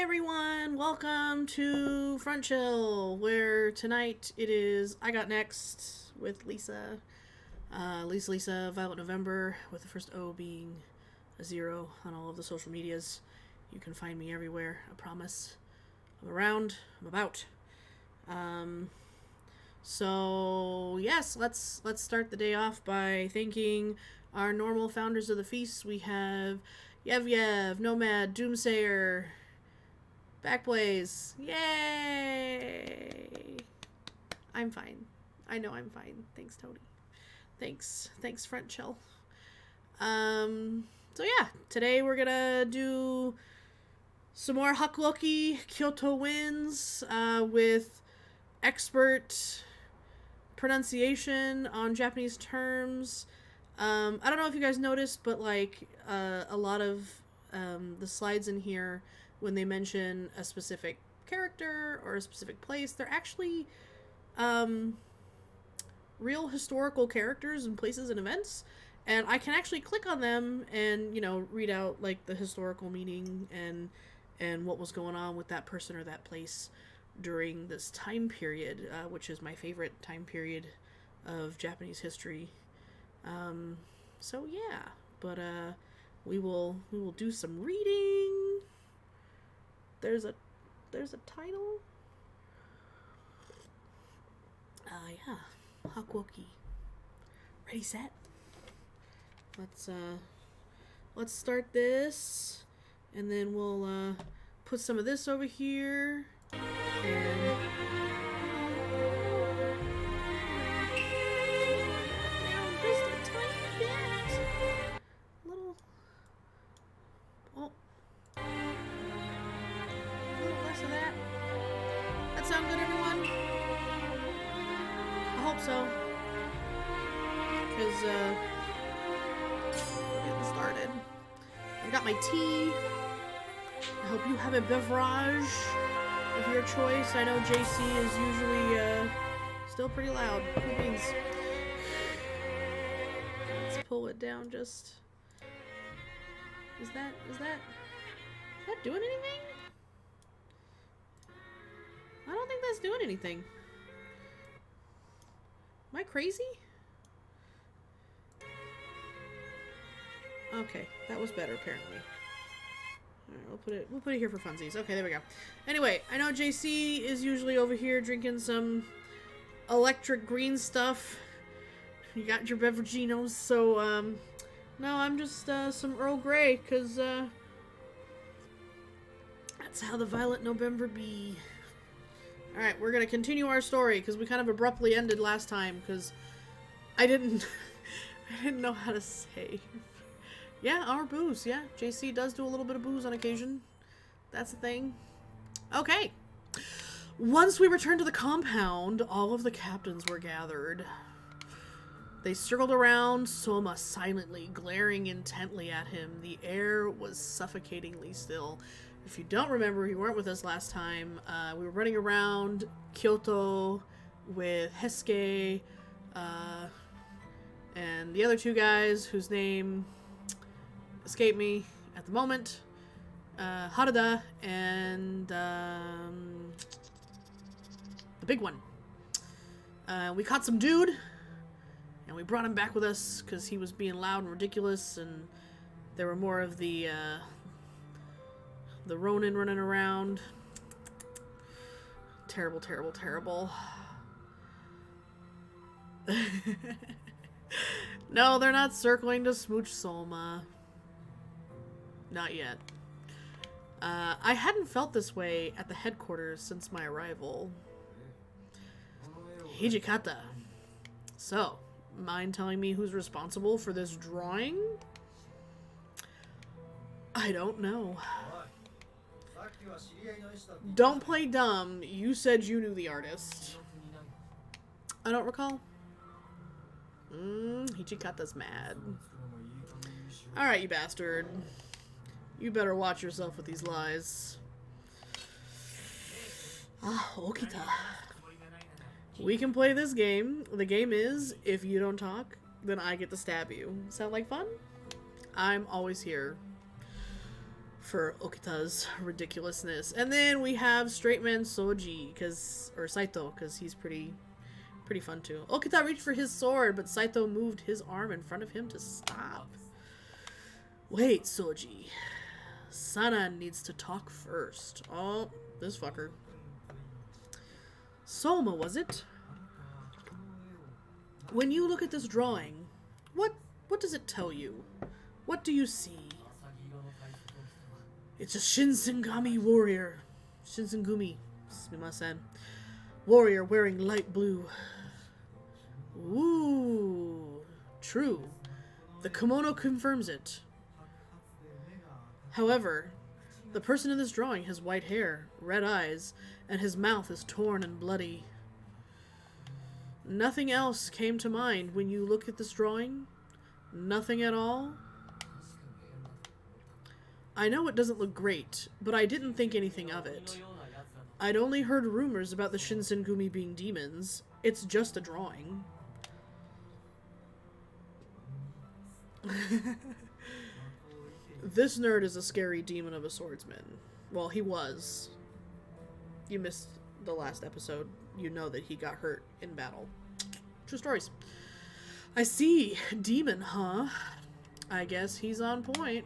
everyone, welcome to Front Chill, where tonight it is I Got Next with Lisa. LisaLisa, Violet November, with the first O being a 0 on all of the social medias. You can find me everywhere, I promise. I'm around, I'm about. So yes, let's start the day off by thanking our normal founders of the feast. We have Yev, Nomad, Doomsayer, BACKBLAZE. Yay! I'm fine. I know I'm fine. Thanks, Tony. Thanks, Front Chill. So yeah, today we're gonna do some more Hakuoki Kyoto wins with expert pronunciation on Japanese terms. I don't know if you guys noticed, but like a lot of the slides in here, when they mention a specific character or a specific place, they're actually real historical characters and places and events, and I can actually click on them and, you know, read out like the historical meaning and what was going on with that person or that place during this time period, which is my favorite time period of Japanese history. So yeah, but we will do some reading. There's a title. Yeah, Hakuoki. Ready, set. Let's start this, and then we'll put some of this over here, and just a tiny bit, little, a little less of that. That sound good, everyone? I hope so, because we're getting started. I've got my tea. I hope you have a beverage of your choice. I know JC is usually still pretty loud. Cool beans. Let's pull it down just. Is that doing anything? I don't think that's doing anything. Am I crazy? Okay, that was better apparently. Alright, we'll put it here for funsies. Okay, there we go. Anyway, I know JC is usually over here drinking some electric green stuff. You got your beveraginos, so no, I'm just some Earl Grey, cause that's how the Violet November be. Alright, we're gonna continue our story, because we kind of abruptly ended last time, because I didn't know how to save. Yeah, our booze, yeah. JC does do a little bit of booze on occasion. That's the thing. Okay. Once we returned to the compound, all of the captains were gathered. They circled around Soma silently, glaring intently at him. The air was suffocatingly still. If you don't remember, you weren't with us last time, we were running around Kyoto with Hesuke, and the other two guys whose name escape me at the moment, Harada and the big one. We caught some dude, and we brought him back with us because he was being loud and ridiculous, and there were more of the Ronin running around. Terrible, terrible, terrible. No, they're not circling to smooch Soma. Not yet. I hadn't felt this way at the headquarters since my arrival. Hijikata. So, mind telling me who's responsible for this drawing? I don't know. Don't play dumb. You said you knew the artist. I don't recall. Hichikata's mad. Alright, you bastard. You better watch yourself with these lies. Ah, Okita. We can play this game. The game is, if you don't talk, then I get to stab you. Sound like fun? I'm always here. for Okita's ridiculousness. And then we have straight man Soji, or Saito, because he's pretty fun too. Okita reached for his sword, but Saito moved his arm in front of him to stop. Wait, Soji. Sanan needs to talk first. Oh, this fucker. Soma, was it? When you look at this drawing, what does it tell you? What do you see? It's a Shinsengumi warrior. Shinsengumi. Sumimasen. Warrior wearing light blue. Ooh. True. The kimono confirms it. However, the person in this drawing has white hair, red eyes, and his mouth is torn and bloody. Nothing else came to mind when you look at this drawing? Nothing at all? I know it doesn't look great, but I didn't think anything of it. I'd only heard rumors about the Shinsengumi being demons. It's just a drawing. This nerd is a scary demon of a swordsman. Well, he was. You missed the last episode. You know that he got hurt in battle. True stories. I see. Demon, huh? I guess he's on point.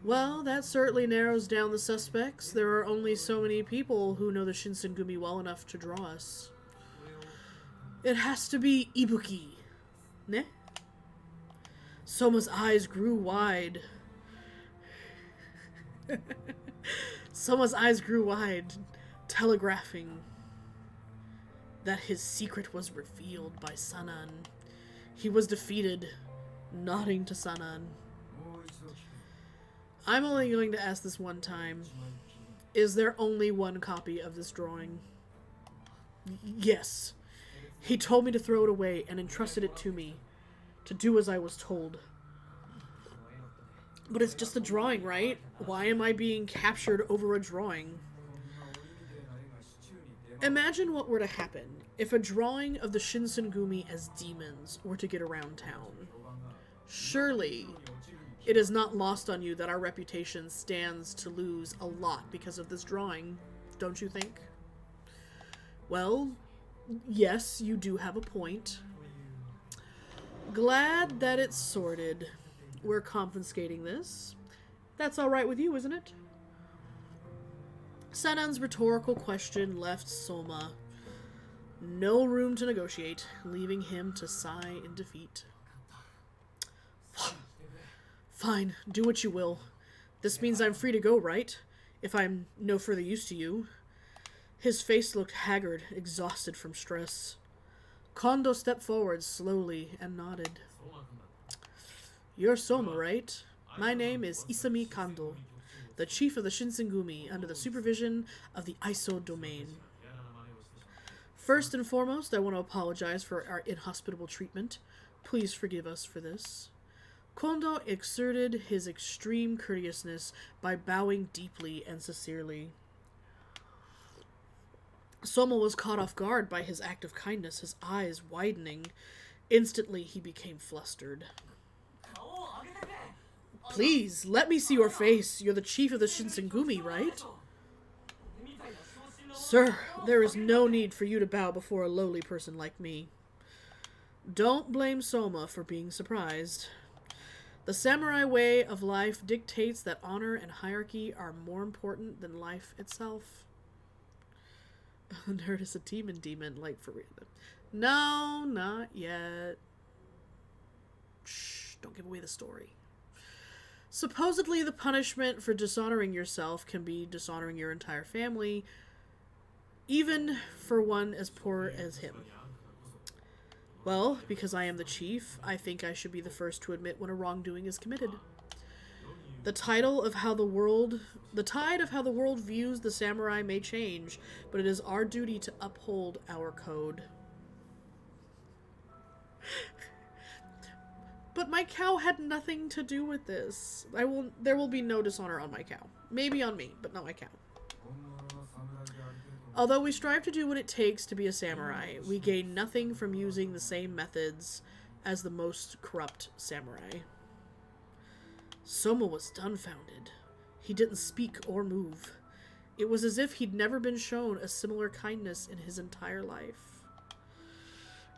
Well, that certainly narrows down the suspects. There are only so many people who know the Shinsengumi well enough to draw us. It has to be Ibuki. Ne? Soma's eyes grew wide. Soma's eyes grew wide, telegraphing that his secret was revealed by Sanan. He was defeated, nodding to Sanan. I'm only going to ask this one time. Is there only one copy of this drawing? Yes. He told me to throw it away and entrusted it to me, to do as I was told. But it's just a drawing, right? Why am I being captured over a drawing? Imagine what were to happen if a drawing of the Shinsengumi as demons were to get around town. Surely, it is not lost on you that our reputation stands to lose a lot because of this drawing, don't you think? Well, yes, you do have a point. Glad that it's sorted. We're confiscating this. That's alright with you, isn't it? Sanan's rhetorical question left Soma no room to negotiate, leaving him to sigh in defeat. Fine, do what you will. This means I'm free to go, right? If I'm no further use to you. His face looked haggard, exhausted from stress. Kondo stepped forward slowly and nodded. You're Soma, right? My name is Isami Kondo, the chief of the Shinsengumi under the supervision of the Iso domain. First and foremost, I want to apologize for our inhospitable treatment. Please forgive us for this. Kondo exerted his extreme courteousness by bowing deeply and sincerely. Soma was caught off guard by his act of kindness, his eyes widening. Instantly, he became flustered. Please, let me see your face. You're the chief of the Shinsengumi, right? Sir, there is no need for you to bow before a lowly person like me. Don't blame Soma for being surprised. The samurai way of life dictates that honor and hierarchy are more important than life itself. The nerd is a demon, like for real. No, not yet. Shh, don't give away the story. Supposedly, the punishment for dishonoring yourself can be dishonoring your entire family, even for one as poor as him. Well, because I am the chief, I think I should be the first to admit when a wrongdoing is committed. The tide of how the world views the samurai may change, but it is our duty to uphold our code. But my cow had nothing to do with this. There will be no dishonor on my cow. Maybe on me, but not my cow. Although we strive to do what it takes to be a samurai, we gain nothing from using the same methods as the most corrupt samurai. Soma was dumbfounded. He didn't speak or move. It was as if he'd never been shown a similar kindness in his entire life.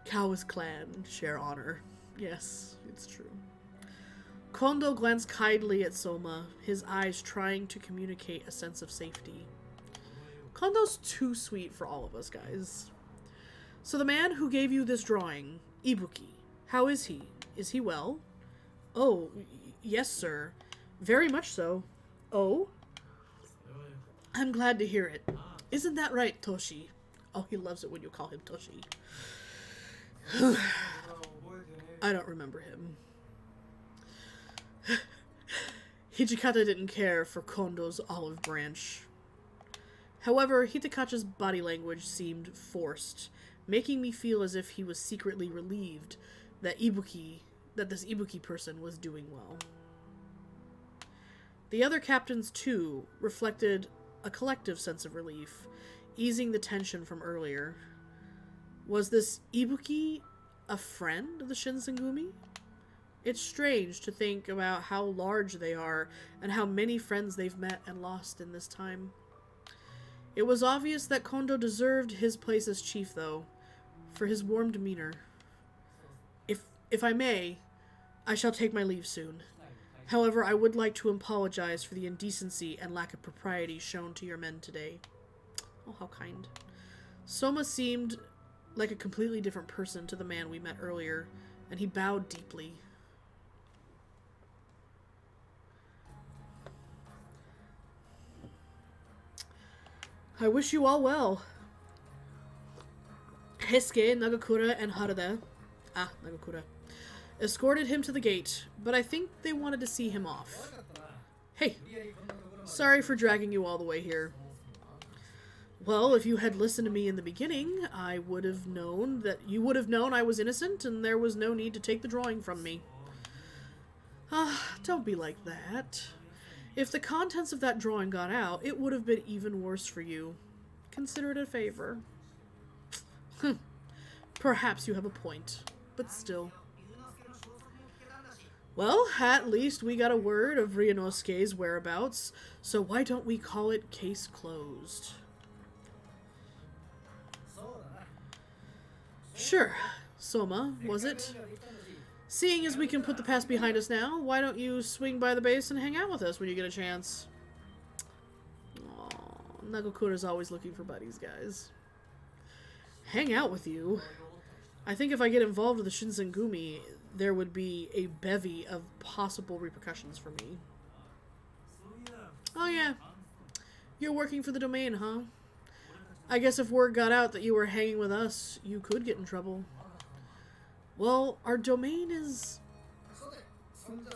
Kawa's clan share honor. Yes, it's true. Kondo glanced kindly at Soma, his eyes trying to communicate a sense of safety. Kondo's too sweet for all of us, guys. So the man who gave you this drawing, Ibuki, how is he? Is he well? Oh, yes, sir. Very much so. Oh? I'm glad to hear it. Isn't that right, Toshi? Oh, he loves it when you call him Toshi. I don't remember him. Hijikata didn't care for Kondo's olive branch. However, Hitakacha's body language seemed forced, making me feel as if he was secretly relieved that this Ibuki person was doing well. The other captains, too, reflected a collective sense of relief, easing the tension from earlier. Was this Ibuki a friend of the Shinsengumi? It's strange to think about how large they are and how many friends they've met and lost in this time. It was obvious that Kondo deserved his place as chief, though, for his warm demeanor. If I may, I shall take my leave soon. However, I would like to apologize for the indecency and lack of propriety shown to your men today. Oh, how kind. Soma seemed like a completely different person to the man we met earlier, and he bowed deeply. I wish you all well. Heisuke, Nagakura, and Harada, Nagakura, escorted him to the gate, but I think they wanted to see him off. Hey, sorry for dragging you all the way here. Well, if you had listened to me in the beginning, you would have known I was innocent and there was no need to take the drawing from me. Don't be like that. If the contents of that drawing got out, it would have been even worse for you. Consider it a favor. Perhaps you have a point, but still. Well, at least we got a word of Ryunosuke's whereabouts, so why don't we call it case closed? Sure. Soma, was it? Seeing as we can put the past behind us now, why don't you swing by the base and hang out with us when you get a chance? Aww, Nagakura's always looking for buddies, guys. Hang out with you? I think if I get involved with the Shinsengumi, there would be a bevy of possible repercussions for me. Oh yeah. You're working for the domain, huh? I guess if word got out that you were hanging with us, you could get in trouble. Well, our domain is...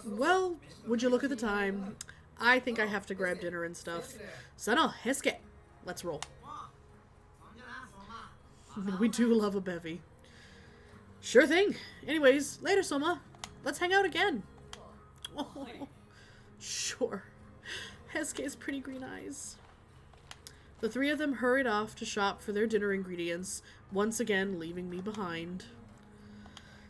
Well, would you look at the time? I think I have to grab dinner and stuff. Sano, Heisuke. Let's roll. We do love a bevy. Sure thing. Anyways, later, Soma. Let's hang out again. Oh, sure. Heisuke's pretty green eyes. The three of them hurried off to shop for their dinner ingredients, once again leaving me behind.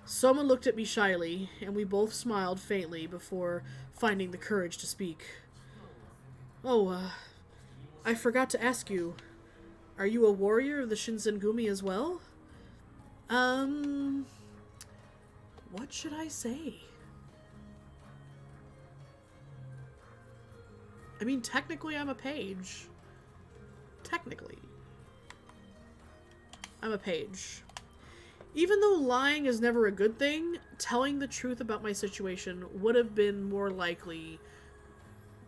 Soma looked at me shyly, and we both smiled faintly before finding the courage to speak. Oh, I forgot to ask you. Are you a warrior of the Shinsengumi as well? What should I say? I mean, technically I'm a page. Technically. I'm a page. Even though lying is never a good thing, telling the truth about my situation would have been more likely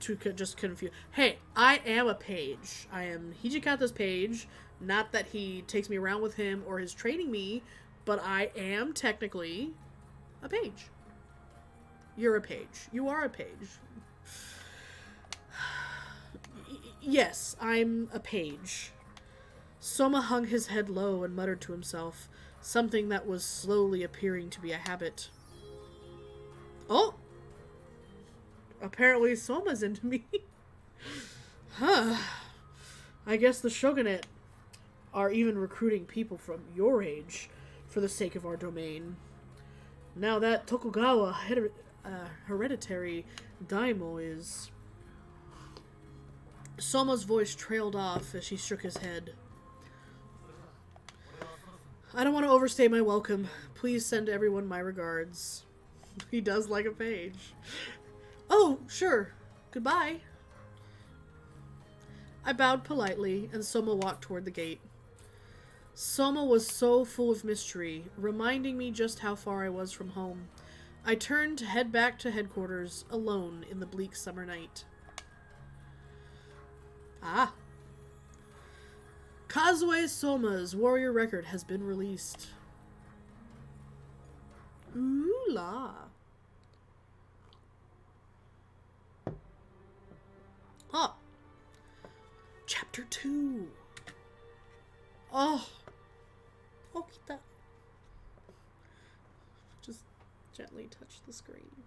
to just confuse. Hey, I am a page. I am Hijikata's page. Not that he takes me around with him or is training me, but I am technically a page. You're a page. You are a page. Yes, I'm a page. Soma hung his head low and muttered to himself, something that was slowly appearing to be a habit. Oh! Apparently Soma's into me. Huh. I guess the shogunate are even recruiting people from your age for the sake of our domain. Now that Tokugawa hereditary Daimo is... Soma's voice trailed off as he shook his head. I don't want to overstay my welcome. Please send everyone my regards. He does like a page. Oh, sure. Goodbye. I bowed politely, and Soma walked toward the gate. Soma was so full of mystery, reminding me just how far I was from home. I turned to head back to headquarters, alone in the bleak summer night. Ah. Kazue Soma's warrior record has been released. Ooh la. Oh. Chapter 2. Oh. Okita. Just gently touch the screen.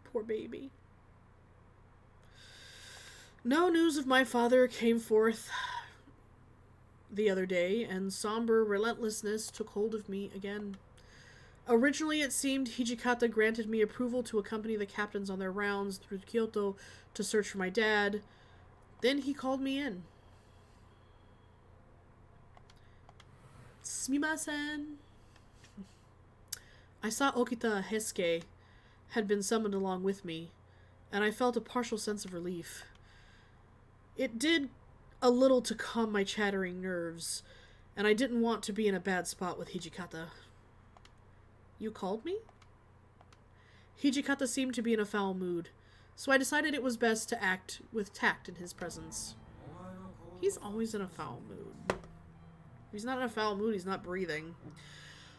Poor baby. No news of my father came forth the other day, and somber relentlessness took hold of me again. Originally, it seemed Hijikata granted me approval to accompany the captains on their rounds through Kyoto to search for my dad. Then he called me in. Sumimasen. I saw Okita Hesuke had been summoned along with me, and I felt a partial sense of relief. It did a little to calm my chattering nerves, and I didn't want to be in a bad spot with Hijikata. You called me? Hijikata seemed to be in a foul mood, so I decided it was best to act with tact in his presence. He's always in a foul mood. If he's not in a foul mood, he's not breathing.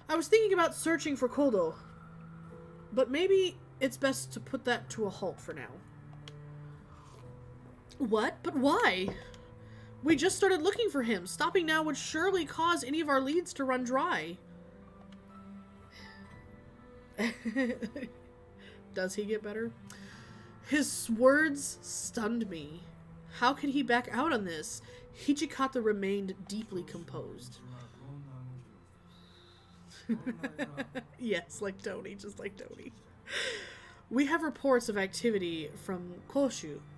I was thinking about searching for Kodo, but maybe it's best to put that to a halt for now. What? But why? We just started looking for him. Stopping now would surely cause any of our leads to run dry. Does he get better? His words stunned me. How could he back out on this? Hijikata remained deeply composed. Yes, like Tony, just like Tony. We have reports of activity from Choshu,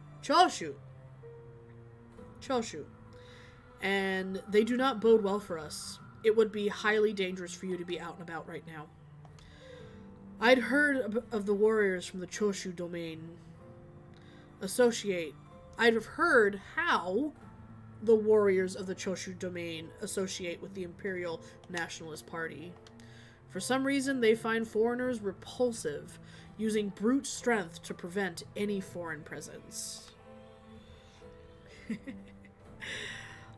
and they do not bode well for us. It would be highly dangerous for you to be out and about right now. I'd heard of the warriors from the Choshu domain I'd have heard how the warriors of the Choshu domain associate with the Imperial Nationalist Party. For some reason, they find foreigners repulsive, using brute strength to prevent any foreign presence.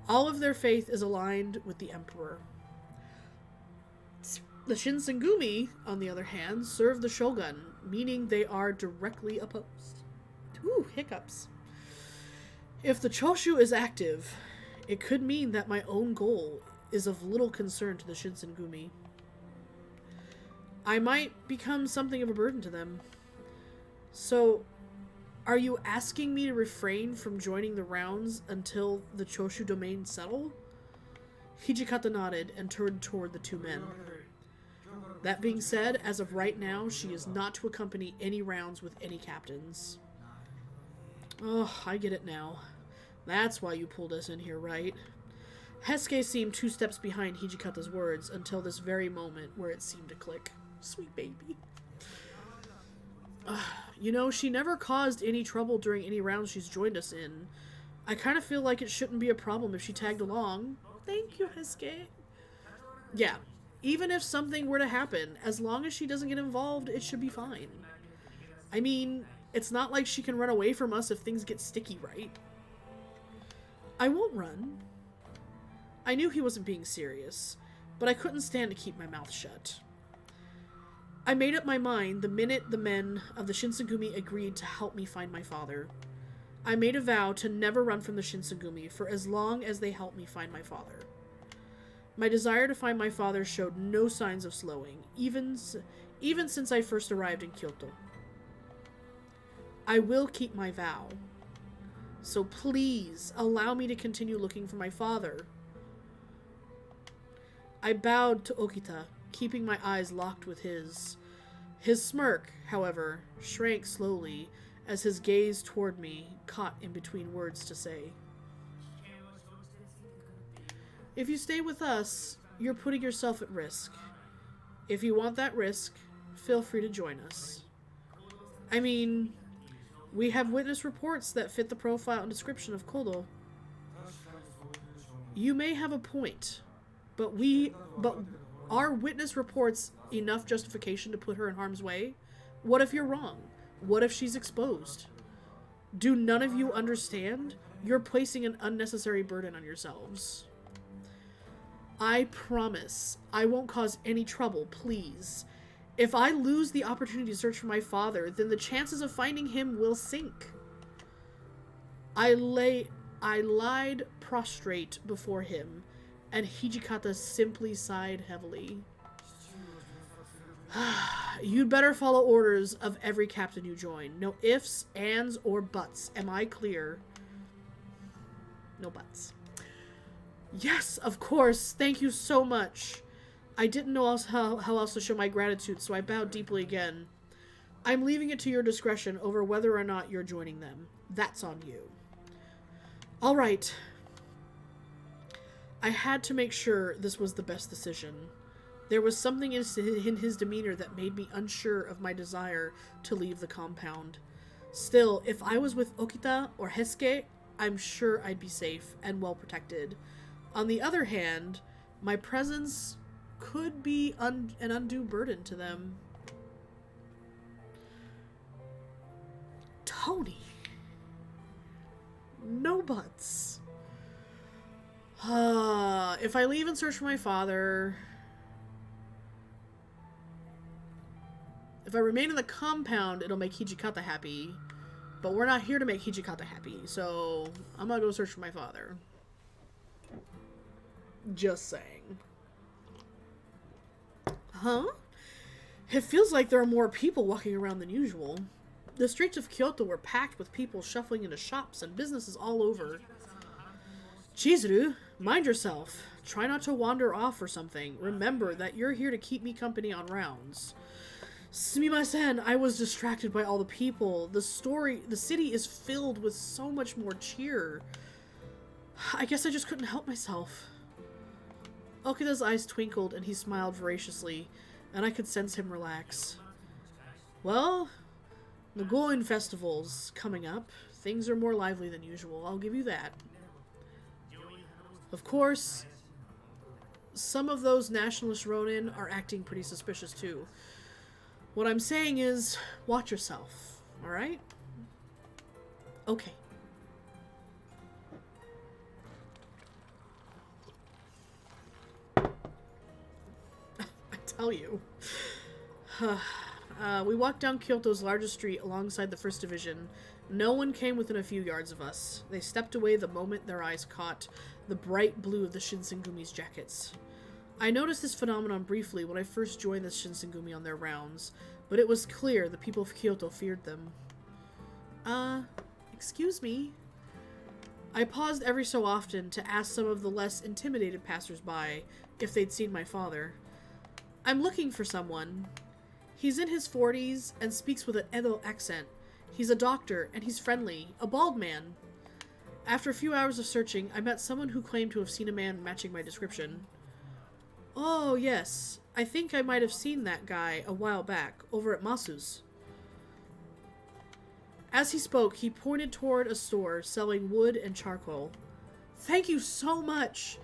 All of their faith is aligned with the Emperor. The Shinsengumi, on the other hand, serve the Shogun, meaning they are directly opposed. Ooh, hiccups. If the Choshu is active, it could mean that my own goal is of little concern to the Shinsengumi. I might become something of a burden to them. So, are you asking me to refrain from joining the rounds until the Choshu domain settle? Hijikata nodded and turned toward the two men. That being said, as of right now, she is not to accompany any rounds with any captains. Oh, I get it now. That's why you pulled us in here, right? Hesuke seemed 2 steps behind Hijikata's words until this very moment where it seemed to click. Sweet baby. You know, she never caused any trouble during any rounds she's joined us in. I kind of feel like it shouldn't be a problem if she tagged along. Thank you, Hesuke. Yeah, even if something were to happen, as long as she doesn't get involved, it should be fine. I mean, it's not like she can run away from us if things get sticky, right? I won't run. I knew he wasn't being serious, but I couldn't stand to keep my mouth shut. I made up my mind the minute the men of the Shinsengumi agreed to help me find my father. I made a vow to never run from the Shinsengumi for as long as they helped me find my father. My desire to find my father showed no signs of slowing, even since I first arrived in Kyoto. I will keep my vow. So please, allow me to continue looking for my father. I bowed to Okita, keeping my eyes locked with his. His smirk, however, shrank slowly as his gaze toward me caught in between words to say. If you stay with us, you're putting yourself at risk. If you want that risk, feel free to join us. I mean, we have witness reports that fit the profile and description of Kyoto. You may have a point, but are witness reports enough justification to put her in harm's way? What if you're wrong? What if she's exposed? Do none of you understand? You're placing an unnecessary burden on yourselves. I promise I won't cause any trouble, please. If I lose the opportunity to search for my father, then the chances of finding him will sink. I lied prostrate before him, and Hijikata simply sighed heavily. You'd better follow orders of every captain you join. No ifs, ands, or buts. Am I clear? No buts. Yes, of course. Thank you so much. I didn't know how else to show my gratitude, so I bowed deeply again. I'm leaving it to your discretion over whether or not you're joining them. That's on you. All right. I had to make sure this was the best decision. There was something in his demeanor that made me unsure of my desire to leave the compound. Still, if I was with Okita or Hesuke, I'm sure I'd be safe and well protected. On the other hand, my presence could be an undue burden to them. Tony. No buts. If I leave and search for my father... If I remain in the compound, it'll make Hijikata happy. But we're not here to make Hijikata happy, so I'm gonna go search for my father. Just saying. Huh? It feels like there are more people walking around than usual. The streets of Kyoto were packed with people shuffling into shops and businesses all over. Chizuru, mind yourself. Try not to wander off or something. Remember that you're here to keep me company on rounds. Sumimasen, I was distracted by all the people. The city is filled with so much more cheer. I guess I just couldn't help myself. Okita's eyes twinkled and he smiled voraciously, and I could sense him relax. Well, the Goin Festival's coming up. Things are more lively than usual, I'll give you that. Of course, some of those nationalist Ronin are acting pretty suspicious too. What I'm saying is, watch yourself, alright? Okay. I tell you. We walked down Kyoto's largest street alongside the 1st Division. No one came within a few yards of us. They stepped away the moment their eyes caught the bright blue of the Shinsengumi's jackets. I noticed this phenomenon briefly when I first joined the Shinsengumi on their rounds, but it was clear the people of Kyoto feared them. Excuse me? I paused every so often to ask some of the less intimidated passers-by if they'd seen my father. I'm looking for someone. He's in his 40s and speaks with an Edo accent. He's a doctor, and he's friendly. A bald man. After a few hours of searching, I met someone who claimed to have seen a man matching my description. Oh, yes. I think I might have seen that guy a while back, over at Masu's. As he spoke, he pointed toward a store selling wood and charcoal. Thank you so much!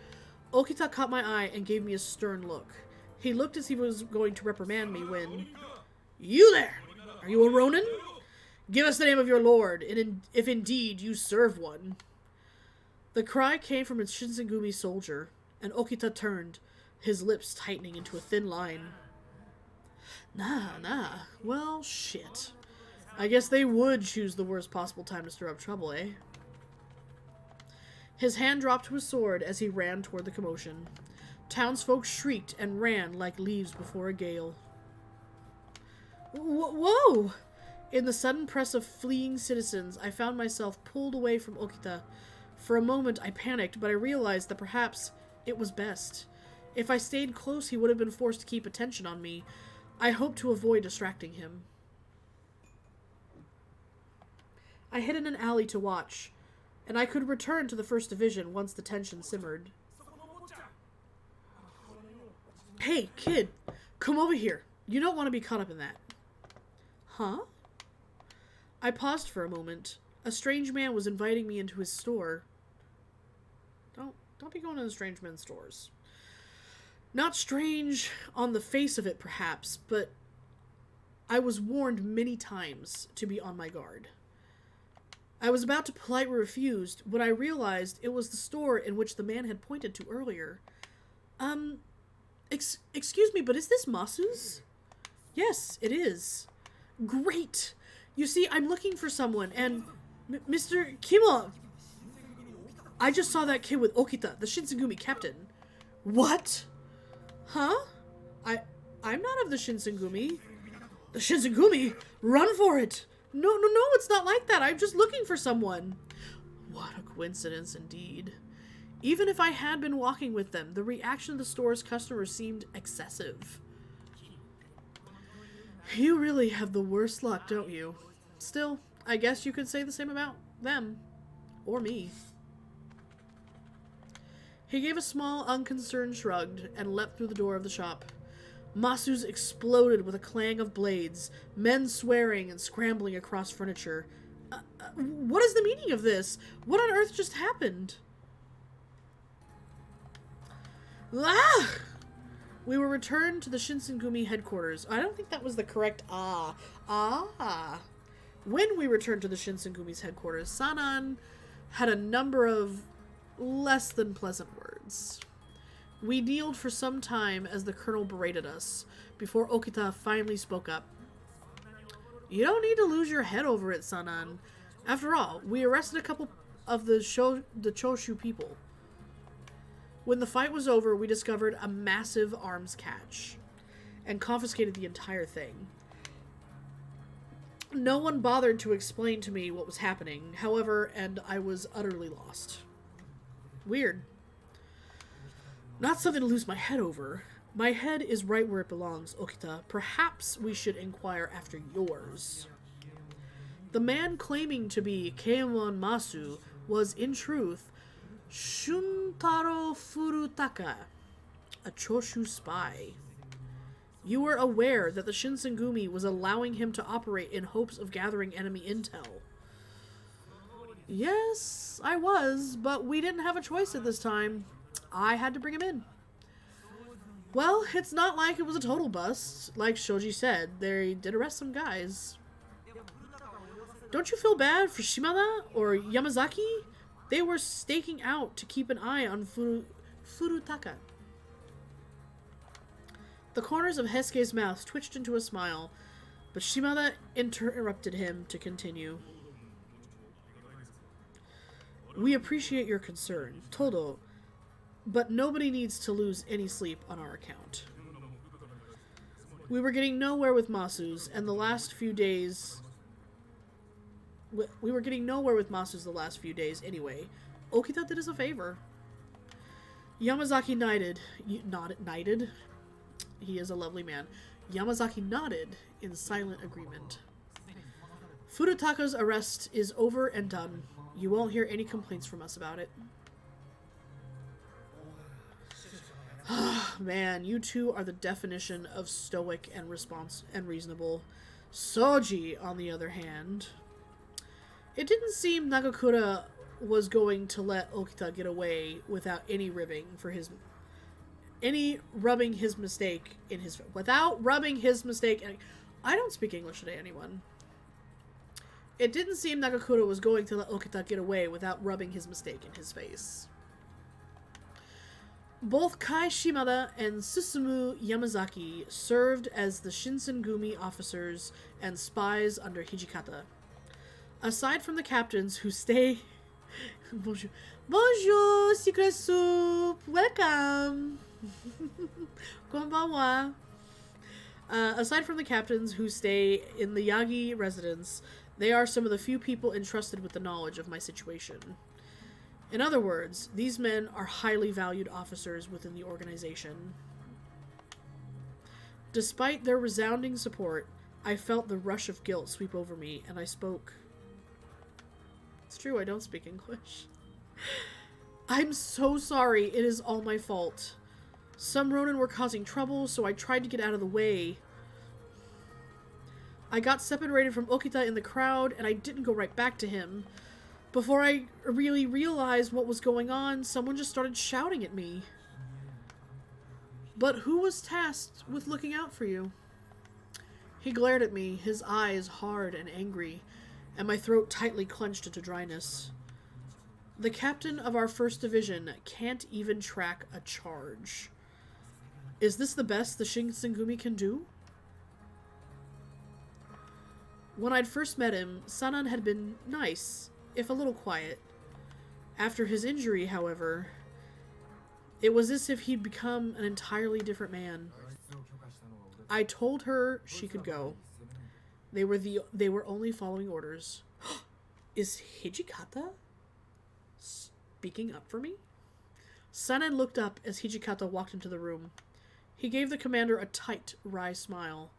Okita caught my eye and gave me a stern look. He looked as if he was going to reprimand me when... You there! Are you a Ronin? Give us the name of your lord, if indeed you serve one. The cry came from a Shinsengumi soldier, and Okita turned, his lips tightening into a thin line. Nah. Well, shit. I guess they would choose the worst possible time to stir up trouble, eh? His hand dropped to his sword as he ran toward the commotion. Townsfolk shrieked and ran like leaves before a gale. Whoa! In the sudden press of fleeing citizens, I found myself pulled away from Okita. For a moment, I panicked, but I realized that perhaps it was best. If I stayed close, he would have been forced to keep attention on me. I hope to avoid distracting him. I hid in an alley to watch, and I could return to the First Division once the tension simmered. Hey, kid, come over here. You don't want to be caught up in that. Huh? I paused for a moment. A strange man was inviting me into his store. Don't be going to the strange men's stores. Not strange on the face of it, perhaps, but I was warned many times to be on my guard. I was about to politely refuse when I realized it was the store in which the man had pointed to earlier. Excuse me, but is this Masu's? Yes, it is. Great! You see, I'm looking for someone, and Mr. Kimo! I just saw that kid with Okita, the Shinsengumi captain. What? Huh? I'm not of the Shinsengumi. The Shinsengumi? Run for it! No, it's not like that. I'm just looking for someone. What a coincidence indeed. Even if I had been walking with them, the reaction of the store's customers seemed excessive. You really have the worst luck, don't you? Still, I guess you could say the same about them. Or me. He gave a small, unconcerned shrug and leapt through the door of the shop. Masu's exploded with a clang of blades, men swearing and scrambling across furniture. What is the meaning of this? What on earth just happened? Ah! We were returned to the Shinsengumi headquarters. I don't think that was the correct When we returned to the Shinsengumi's headquarters, Sanan had a number of less than pleasant words. We kneeled for some time as the colonel berated us, before Okita finally spoke up. You don't need to lose your head over it, Sanan. After all, we arrested a couple of the Choshu people. When the fight was over, we discovered a massive arms cache and confiscated the entire thing. No one bothered to explain to me what was happening, however, and I was utterly lost. Weird. Not something to lose my head over. My head is right where it belongs, Okita. Perhaps we should inquire after yours. The man claiming to be Keimon Masu was, in truth, Shuntaro Furutaka, a Choshu spy. You were aware that the Shinsengumi was allowing him to operate in hopes of gathering enemy intel. Yes, I was, but we didn't have a choice at this time. I had to bring him in. Well, it's not like it was a total bust. Like Shoji said, they did arrest some guys. Don't you feel bad for Shimada or Yamazaki? They were staking out to keep an eye on Furutaka. The corners of Hesuke's mouth twitched into a smile, but Shimada interrupted him to continue. We appreciate your concern, Todo, but nobody needs to lose any sleep on our account. We were getting nowhere with Masu's, and the last few days... We were getting nowhere with Masu's the last few days anyway. Okita did us a favor. Yamazaki nodded. He is a lovely man. Yamazaki nodded in silent agreement. Furutaka's arrest is over and done. You won't hear any complaints from us about it. Man, you two are the definition of stoic and reasonable. Soji, on the other hand... It didn't seem Nagakura was going to let Okita get away without rubbing his mistake in his... Without rubbing his mistake... I don't speak English today, anyone. It didn't seem Nagakura was going to let Okita get away without rubbing his mistake in his face. Both Kai Shimada and Susumu Yamazaki served as the Shinsengumi officers and spies under Hijikata. Aside from the captains who stay... Bonjour. Bonjour, secret soup. Welcome. Konbanwa. Aside from the captains who stay in the Yagi residence, they are some of the few people entrusted with the knowledge of my situation. In other words, these men are highly valued officers within the organization. Despite their resounding support, I felt the rush of guilt sweep over me, and I spoke. It's true, I don't speak English. I'm so sorry, it is all my fault. Some Ronin were causing trouble, so I tried to get out of the way. I got separated from Okita in the crowd, and I didn't go right back to him. Before I really realized what was going on, someone just started shouting at me. But who was tasked with looking out for you? He glared at me, his eyes hard and angry, and my throat tightly clenched into dryness. The captain of our 1st Division can't even track a charge. Is this the best the Shinsengumi can do? When I'd first met him, Sanan had been nice, if a little quiet. After his injury, however, it was as if he'd become an entirely different man. I told her she could go. They were only following orders. Is Hijikata speaking up for me? Sanan looked up as Hijikata walked into the room. He gave the commander a tight, wry smile,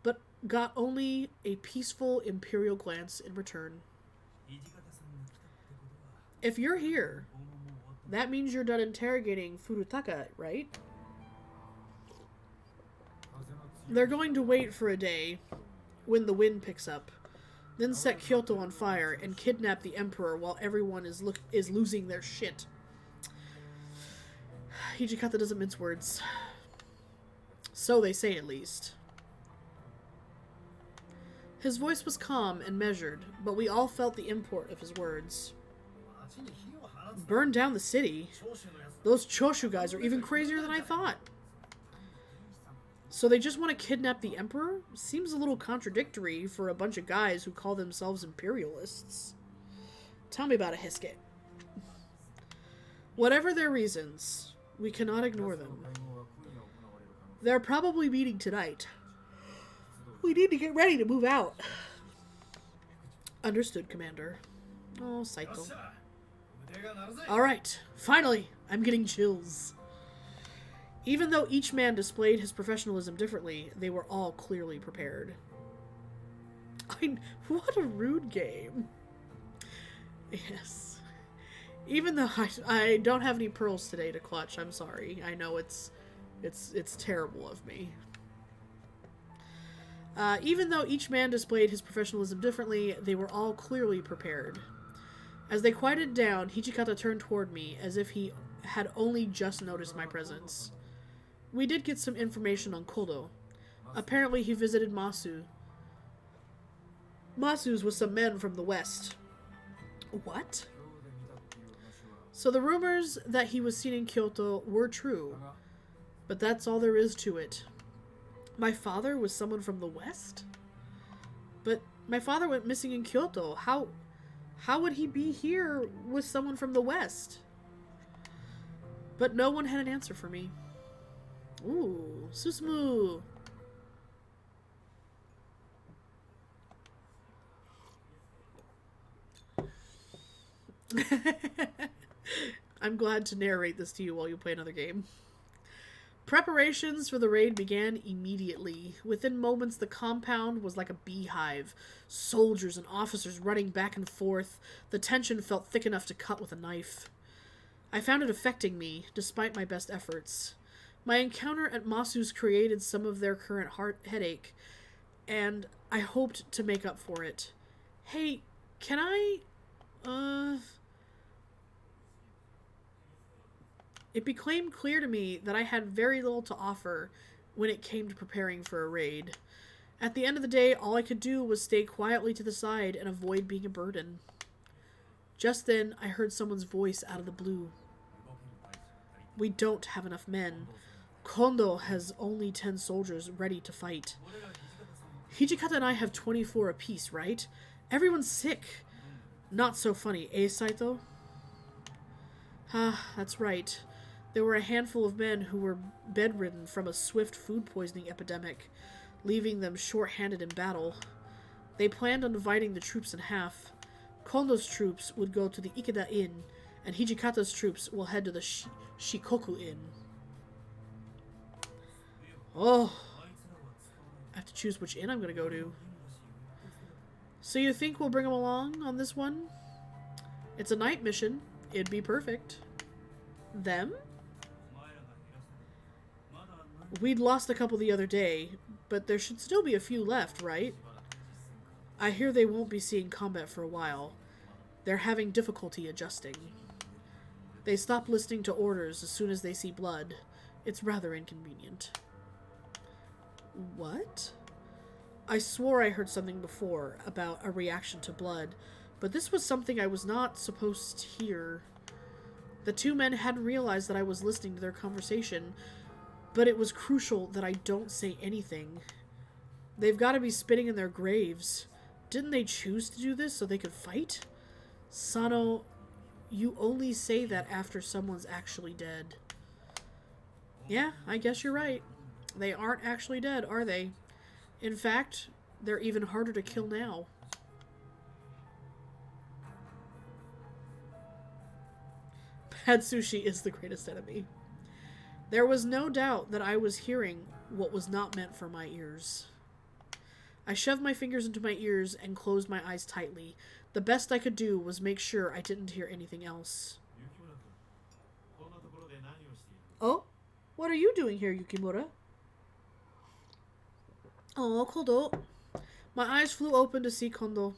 but got only a peaceful, imperial glance in return. If you're here, that means you're done interrogating Furutaka, right? They're going to wait for a day, when the wind picks up, then set Kyoto on fire and kidnap the emperor while everyone is losing their shit. Hijikata doesn't mince words. So they say, at least. His voice was calm and measured, but we all felt the import of his words. Burn down the city? Those Choshu guys are even crazier than I thought. So they just want to kidnap the emperor? Seems a little contradictory for a bunch of guys who call themselves imperialists. Tell me about it, Hiske. Whatever their reasons, we cannot ignore them. They're probably meeting tonight. We need to get ready to move out. Understood, Commander. Oh, Saito. Alright, finally, I'm getting chills. Even though each man displayed his professionalism differently, they were all clearly prepared. What a rude game. Yes. Even though I don't have any pearls today to clutch, I'm sorry. I know it's terrible of me. Even though each man displayed his professionalism differently, they were all clearly prepared. As they quieted down, Hijikata turned toward me as if he had only just noticed my presence. We did get some information on Kodo. Apparently he visited Masu. Masu's with some men from the west. What? So the rumors that he was seen in Kyoto were true, but that's all there is to it. My father was someone from the west? But my father went missing in Kyoto. How would he be here with someone from the west? But no one had an answer for me. Ooh, Susumu. I'm glad to narrate this to you while you play another game. Preparations for the raid began immediately. Within moments, the compound was like a beehive. Soldiers and officers running back and forth. The tension felt thick enough to cut with a knife. I found it affecting me, despite my best efforts. My encounter at Masu's created some of their current headache, and I hoped to make up for it. Hey, can I... It became clear to me that I had very little to offer when it came to preparing for a raid. At the end of the day, all I could do was stay quietly to the side and avoid being a burden. Just then, I heard someone's voice out of the blue. We don't have enough men. Kondo has only 10 soldiers ready to fight. Hijikata and I have 24 apiece, right? Everyone's sick. Not so funny, eh, Saito? That's right. There were a handful of men who were bedridden from a swift food poisoning epidemic, leaving them short-handed in battle. They planned on dividing the troops in half. Kondo's troops would go to the Ikeda Inn, and Hijikata's troops will head to the Shikoku Inn. Oh, have to choose which inn I'm gonna go to. So you think we'll bring him along on this one? It's a night mission. It'd be perfect. Them? We'd lost a couple the other day, but there should still be a few left, right? I hear they won't be seeing combat for a while. They're having difficulty adjusting. They stop listening to orders as soon as they see blood. It's rather inconvenient. What? I swore I heard something before about a reaction to blood, but this was something I was not supposed to hear. The two men hadn't realized that I was listening to their conversation, but it was crucial that I don't say anything. They've got to be spitting in their graves. Didn't they choose to do this so they could fight? Sano, you only say that after someone's actually dead. Yeah, I guess you're right. They aren't actually dead, are they? In fact, they're even harder to kill now. Bad sushi is the greatest enemy. There was no doubt that I was hearing what was not meant for my ears. I shoved my fingers into my ears and closed my eyes tightly. The best I could do was make sure I didn't hear anything else. Oh? What are you doing here, Yukimura? Oh, Kondo. My eyes flew open to see Kondo.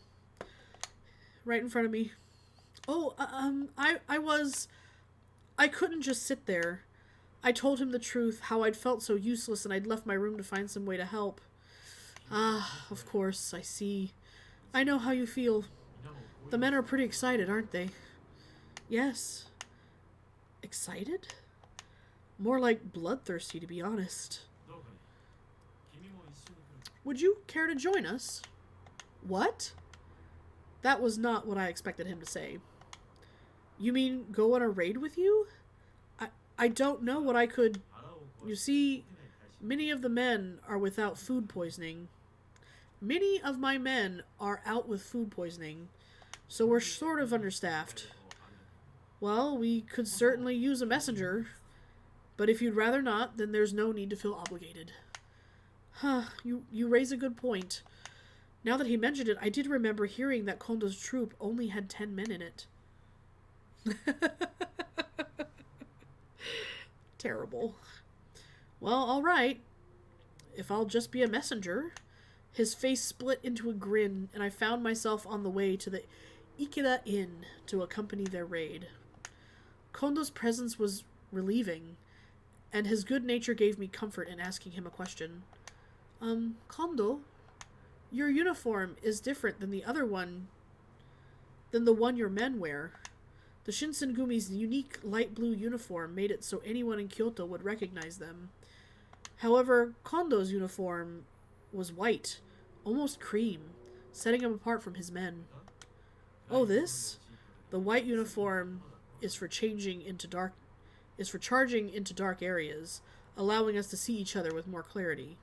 Right in front of me. Oh, I couldn't just sit there. I told him the truth, how I'd felt so useless and I'd left my room to find some way to help. Ah, of course, I see. I know how you feel. The men are pretty excited, aren't they? Yes. Excited? More like bloodthirsty, to be honest. Would you care to join us? What? That was not what I expected him to say. You mean go on a raid with you? I don't know what I could... You see, many of the men are without food poisoning. Many of my men are out with food poisoning, so we're sort of understaffed. Well, we could certainly use a messenger, but if you'd rather not, then there's no need to feel obligated. Huh, you raise a good point. Now that he mentioned it, I did remember hearing that Kondo's troop only had 10 men in it. Terrible. Well, alright. If I'll just be a messenger. His face split into a grin, and I found myself on the way to the Ikeda Inn to accompany their raid. Kondo's presence was relieving, and his good nature gave me comfort in asking him a question. Kondo, your uniform is different than the one your men wear. The Shinsengumi's unique light blue uniform made it so anyone in Kyoto would recognize them. However, Kondo's uniform was white, almost cream, setting him apart from his men. Oh, this? The white uniform is for charging into dark areas, allowing us to see each other with more clarity.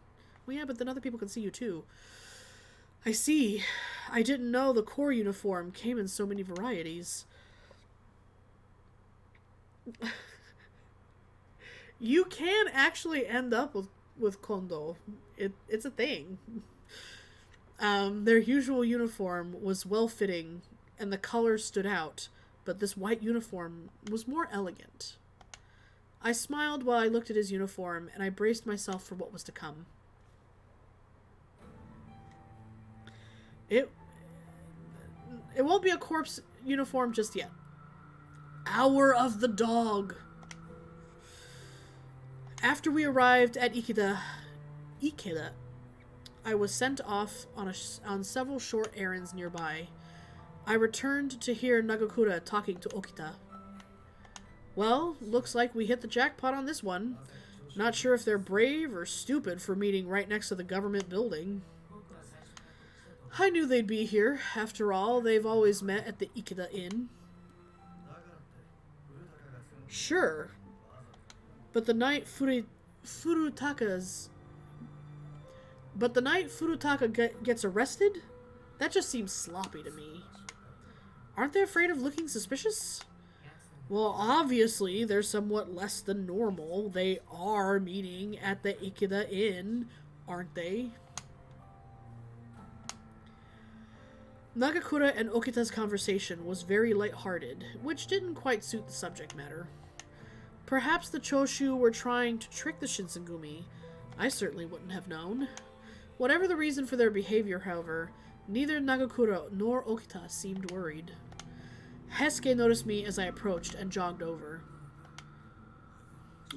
Well, yeah, but then other people can see you too. I see. I didn't know the core uniform came in so many varieties. You can actually end up with Kondo. It's a thing. Their usual uniform was well-fitting, and the colors stood out, but this white uniform was more elegant. I smiled while I looked at his uniform, and I braced myself for what was to come. It won't be a corpse uniform just yet. Hour of the Dog. After we arrived at Ikeda, I was sent off on several short errands nearby. I returned to hear Nagakura talking to Okita. Well, looks like we hit the jackpot on this one. Not sure if they're brave or stupid for meeting right next to the government building. I knew they'd be here. After all, they've always met at the Ikeda Inn. Sure. But the night Furutaka gets arrested? That just seems sloppy to me. Aren't they afraid of looking suspicious? Well, obviously, they're somewhat less than normal. They are meeting at the Ikeda Inn, aren't they? Nagakura and Okita's conversation was very light-hearted, which didn't quite suit the subject matter. Perhaps the Choshu were trying to trick the Shinsengumi. I certainly wouldn't have known. Whatever the reason for their behavior, however, neither Nagakura nor Okita seemed worried. Hesuke noticed me as I approached and jogged over.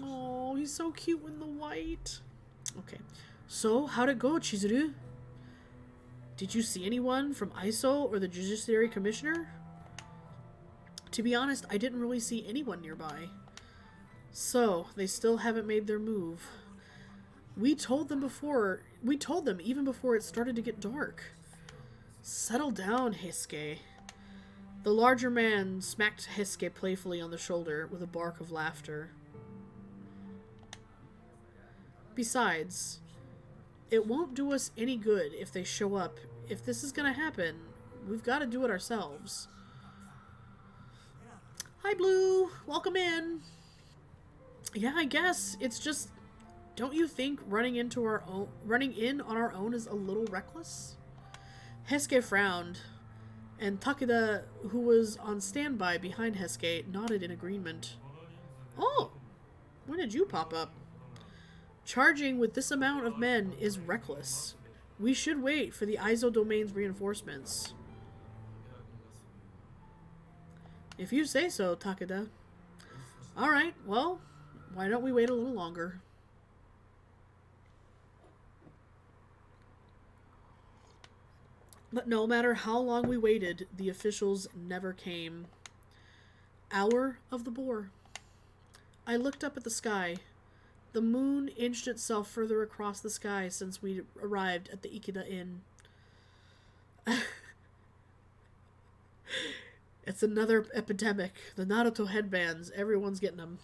Oh, he's so cute in the white. Okay. So, how'd it go, Chizuru? Did you see anyone from ISO or the Judiciary Commissioner? To be honest, I didn't really see anyone nearby. So, they still haven't made their move. We told them even before it started to get dark. Settle down, Hesuke. The larger man smacked Hesuke playfully on the shoulder with a bark of laughter. Besides, it won't do us any good if they show up. If this is gonna happen, we've got to do it ourselves. Hi, Blue. Welcome in. Yeah, I guess it's just... Don't you think running in on our own is a little reckless? Hesuke frowned, and Takeda, who was on standby behind Hesuke, nodded in agreement. Oh! When did you pop up? Charging with this amount of men is reckless. We should wait for the Aizo domain's reinforcements. If you say so, Takeda. Alright, well, why don't we wait a little longer? But no matter how long we waited, the officials never came. Hour of the boar. I looked up at the sky. The moon inched itself further across the sky since we arrived at the Ikeda Inn. It's another epidemic. The Naruto headbands. Everyone's getting them.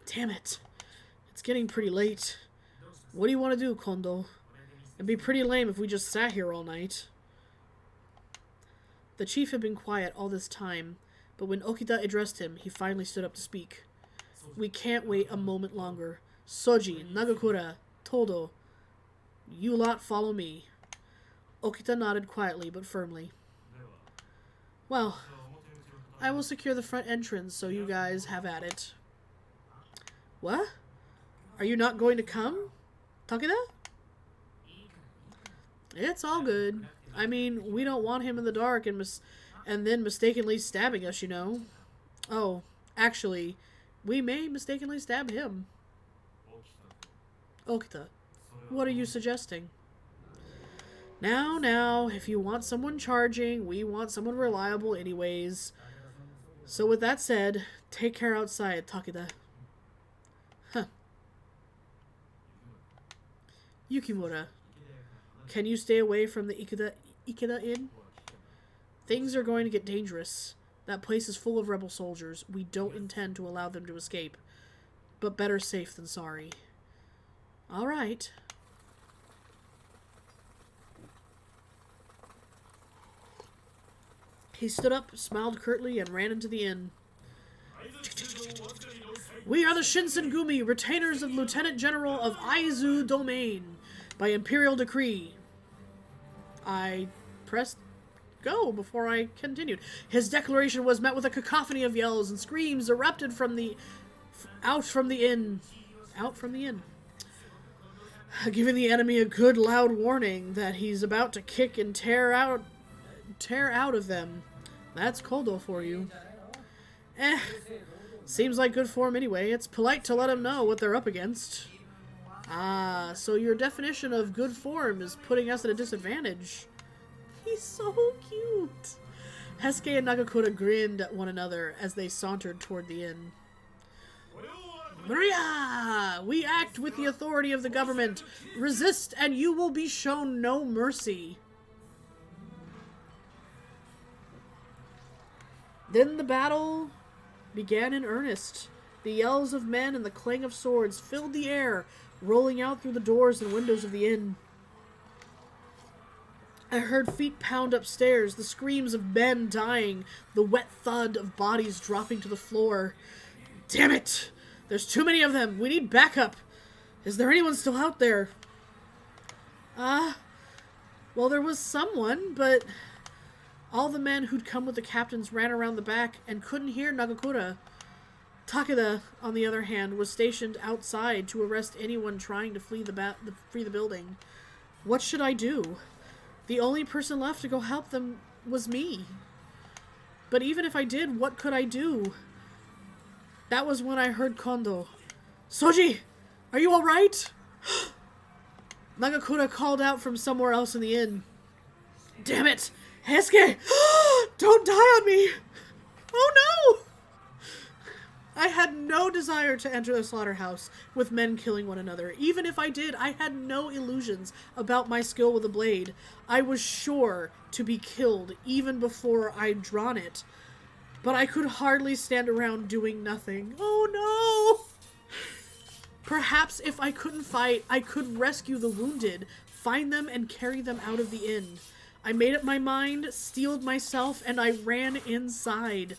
Damn it. It's getting pretty late. What do you want to do, Kondo? It'd be pretty lame if we just sat here all night. The chief had been quiet all this time, but when Okita addressed him, he finally stood up to speak. We can't wait a moment longer. Soji, Nagakura, Todo, you lot follow me. Okita nodded quietly but firmly. Well, I will secure the front entrance so you guys have at it. What? Are you not going to come? Takeda? It's all good. I mean, we don't want him in the dark and then mistakenly stabbing us, you know. Oh, actually, we may mistakenly stab him. Okita, what are you suggesting? Now, if you want someone charging, we want someone reliable anyways. So with that said, take care outside, Takeda. Huh. Yukimura, can you stay away from the Ikeda Inn? Things are going to get dangerous. That place is full of rebel soldiers. We don't intend to allow them to escape. But better safe than sorry. Alright. He stood up, smiled curtly, and ran into the inn. We are the Shinsengumi, retainers of Lieutenant General of Aizu Domain, by imperial decree. I pressed go before I continued. His declaration was met with a cacophony of yells and screams erupted from the out from the inn, giving the enemy a good loud warning that he's about to kick and tear out of them. That's Kodo for you. Seems like good form anyway. It's polite to let them know what they're up against. Ah, so your definition of good form is putting us at a disadvantage. He's so cute. Hesuke and Nagakura grinned at one another as they sauntered toward the inn. Maria! We act with the authority of the government. Resist and you will be shown no mercy. Then the battle began in earnest. The yells of men and the clang of swords filled the air, rolling out through the doors and windows of the inn. I heard feet pound upstairs, the screams of men dying, the wet thud of bodies dropping to the floor. Damn it! There's too many of them! We need backup! Is there anyone still out there? Well, there was someone, but all the men who'd come with the captains ran around the back and couldn't hear Nagakura. Takeda, on the other hand, was stationed outside to arrest anyone trying to flee the building. What should I do? The only person left to go help them was me. But even if I did, what could I do? That was when I heard Kondo. Soji! Are you alright? Nagakura called out from somewhere else in the inn. Damn it! Heisuke! Don't die on me! Oh no! I had no desire to enter the slaughterhouse with men killing one another. Even if I did, I had no illusions about my skill with a blade. I was sure to be killed even before I'd drawn it. But I could hardly stand around doing nothing. Oh no! Perhaps if I couldn't fight, I could rescue the wounded, find them and carry them out of the inn. I made up my mind, steeled myself, and I ran inside.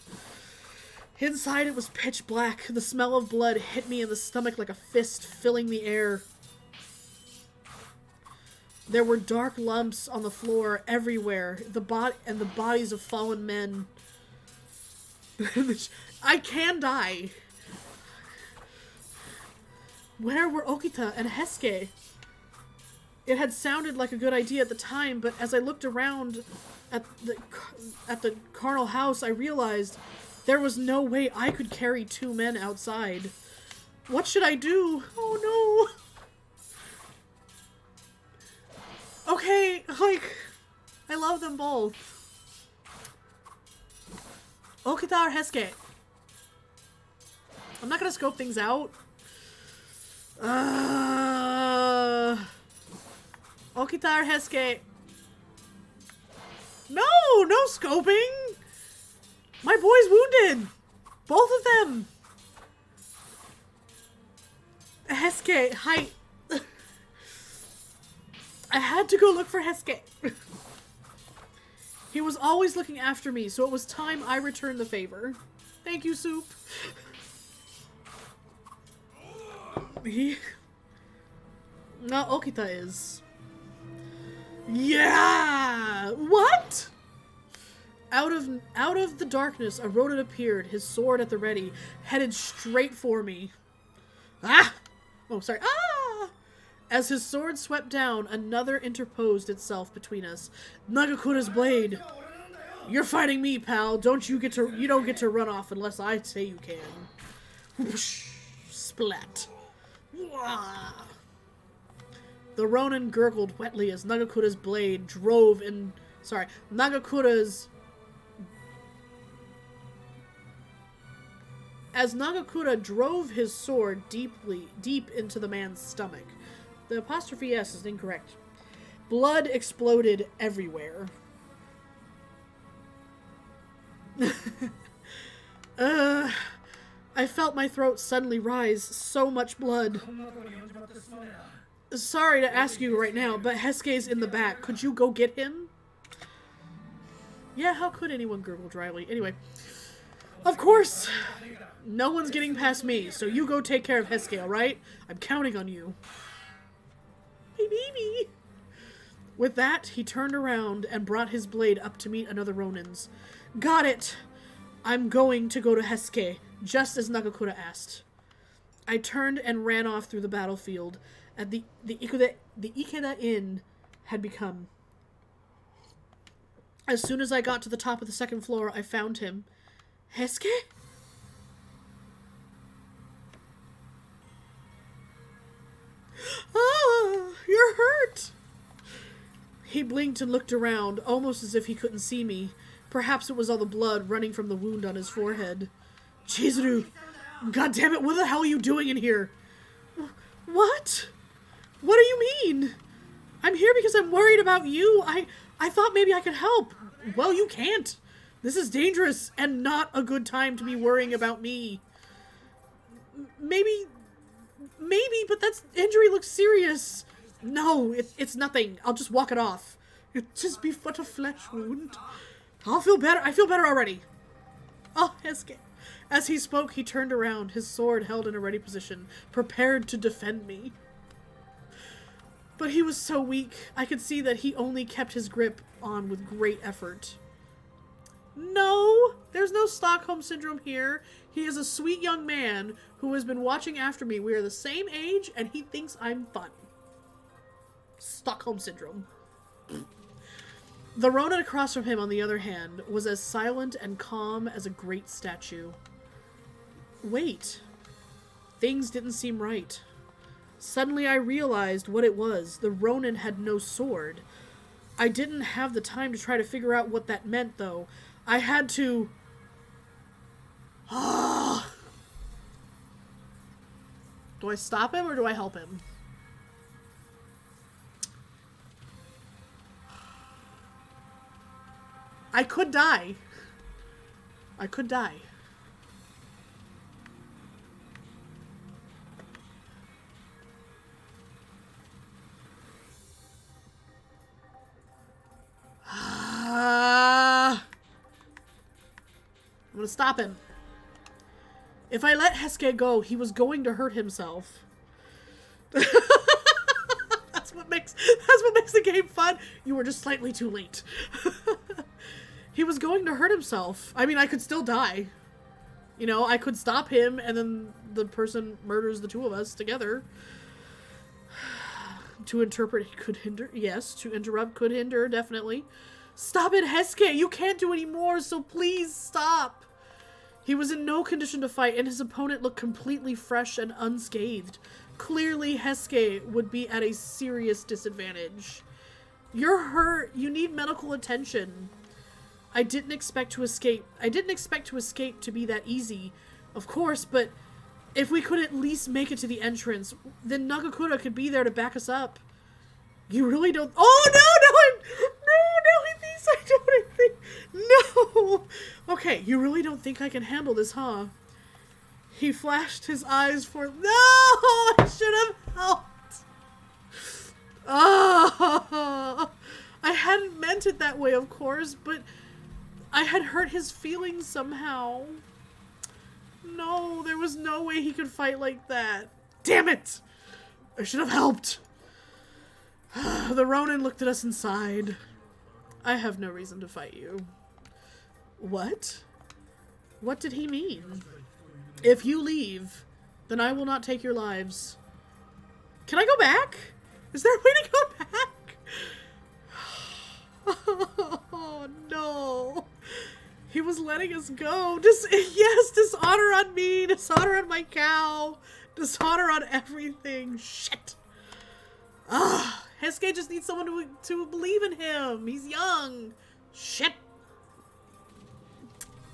Inside it was pitch black. The smell of blood hit me in the stomach like a fist, filling the air. There were dark lumps on the floor everywhere, the bodies of fallen men. I can die. Where were Okita and Heisuke? It had sounded like a good idea at the time, but as I looked around at the carnal house, I realized there was no way I could carry two men outside. What should I do? Oh no. Okay, like, I love them both. Okita or Heisuke? I'm not gonna scope things out. Okita or Heisuke? No scoping! My boy's wounded! Both of them! Heisuke, hi. I had to go look for Heisuke. He was always looking after me, so it was time I returned the favor. Thank you, Soup. No, Okita is. Yeah! What? Out of the darkness, a rodent appeared, his sword at the ready, headed straight for me. Ah! Oh, sorry. Ah! As his sword swept down, another interposed itself between us. Nagakura's blade. You're fighting me, pal. You don't get to run off unless I say you can. Whoosh! Splat. Wah! The Ronin gurgled wetly as Nagakura's blade drove in... Sorry, As Nagakura drove his sword deep into the man's stomach. The apostrophe S is incorrect. Blood exploded everywhere. I felt my throat suddenly rise. So much blood. Sorry to ask you right now, but Heisuke's in the back. Could you go get him? Yeah, how could anyone gurgle dryly? Anyway. Of course! No one's getting past me, so you go take care of Heisuke, alright? I'm counting on you. Hey, baby! With that, he turned around and brought his blade up to meet another Ronin's. Got it! I'm going to go to Heisuke, just as Nagakura asked. I turned and ran off through the battlefield. At the Ikeda Inn had become. As soon as I got to the top of the second floor, I found him. Heisuke? Ah, you're hurt! He blinked and looked around, almost as if he couldn't see me. Perhaps it was all the blood running from the wound on his forehead. Chizuru! God damn it, what the hell are you doing in here? What? What do you mean? I'm here because I'm worried about you. I thought maybe I could help. Well, you can't. This is dangerous and not a good time to be worrying about me. Maybe, but that injury looks serious. No, it's nothing. I'll just walk it off. It'll just be but a flesh wound. I'll feel better. I feel better already. Oh, Heisuke. As he spoke, he turned around, his sword held in a ready position, prepared to defend me. But he was so weak. I could see that he only kept his grip on with great effort. No! There's no Stockholm Syndrome here. He is a sweet young man who has been watching after me. We are the same age, and he thinks I'm fun. Stockholm Syndrome. The Ronin across from him, on the other hand, was as silent and calm as a great statue. Wait. Things didn't seem right. Suddenly I realized what it was. The Ronin had no sword. I didn't have the time to try to figure out what that meant, though. I had to... Do I stop him or do I help him? I could die. I could die. I'm gonna stop him. If I let Hesuke go, he was going to hurt himself. That's what makes the game fun. You were just slightly too late. He was going to hurt himself. I mean, I could still die. You know, I could stop him and then the person murders the two of us together. To interpret could hinder. Yes, to interrupt could hinder, definitely. Stop it, Hesuke! You can't do any more, so please stop! He was in no condition to fight, and his opponent looked completely fresh and unscathed. Clearly, Hesuke would be at a serious disadvantage. You're hurt. You need medical attention. I didn't expect to escape. I didn't expect to escape to be that easy, of course, but if we could at least make it to the entrance, then Nagakura could be there to back us up. You really don't... Oh, no! He thinks I don't think... No! Okay, you really don't think I can handle this, huh? He flashed his eyes for... No! I should have helped! Oh! I hadn't meant it that way, of course, but I had hurt his feelings somehow. No, there was no way he could fight like that. Damn it! I should have helped. The Ronin looked at us and sighed. I have no reason to fight you. What? What did he mean? If you leave, then I will not take your lives. Can I go back? Is there a way to go back? Oh, no. He was letting us go. Yes, dishonor on me, dishonor on my cow, dishonor on everything. Shit. Hesuke just needs someone to believe in him. He's young. Shit.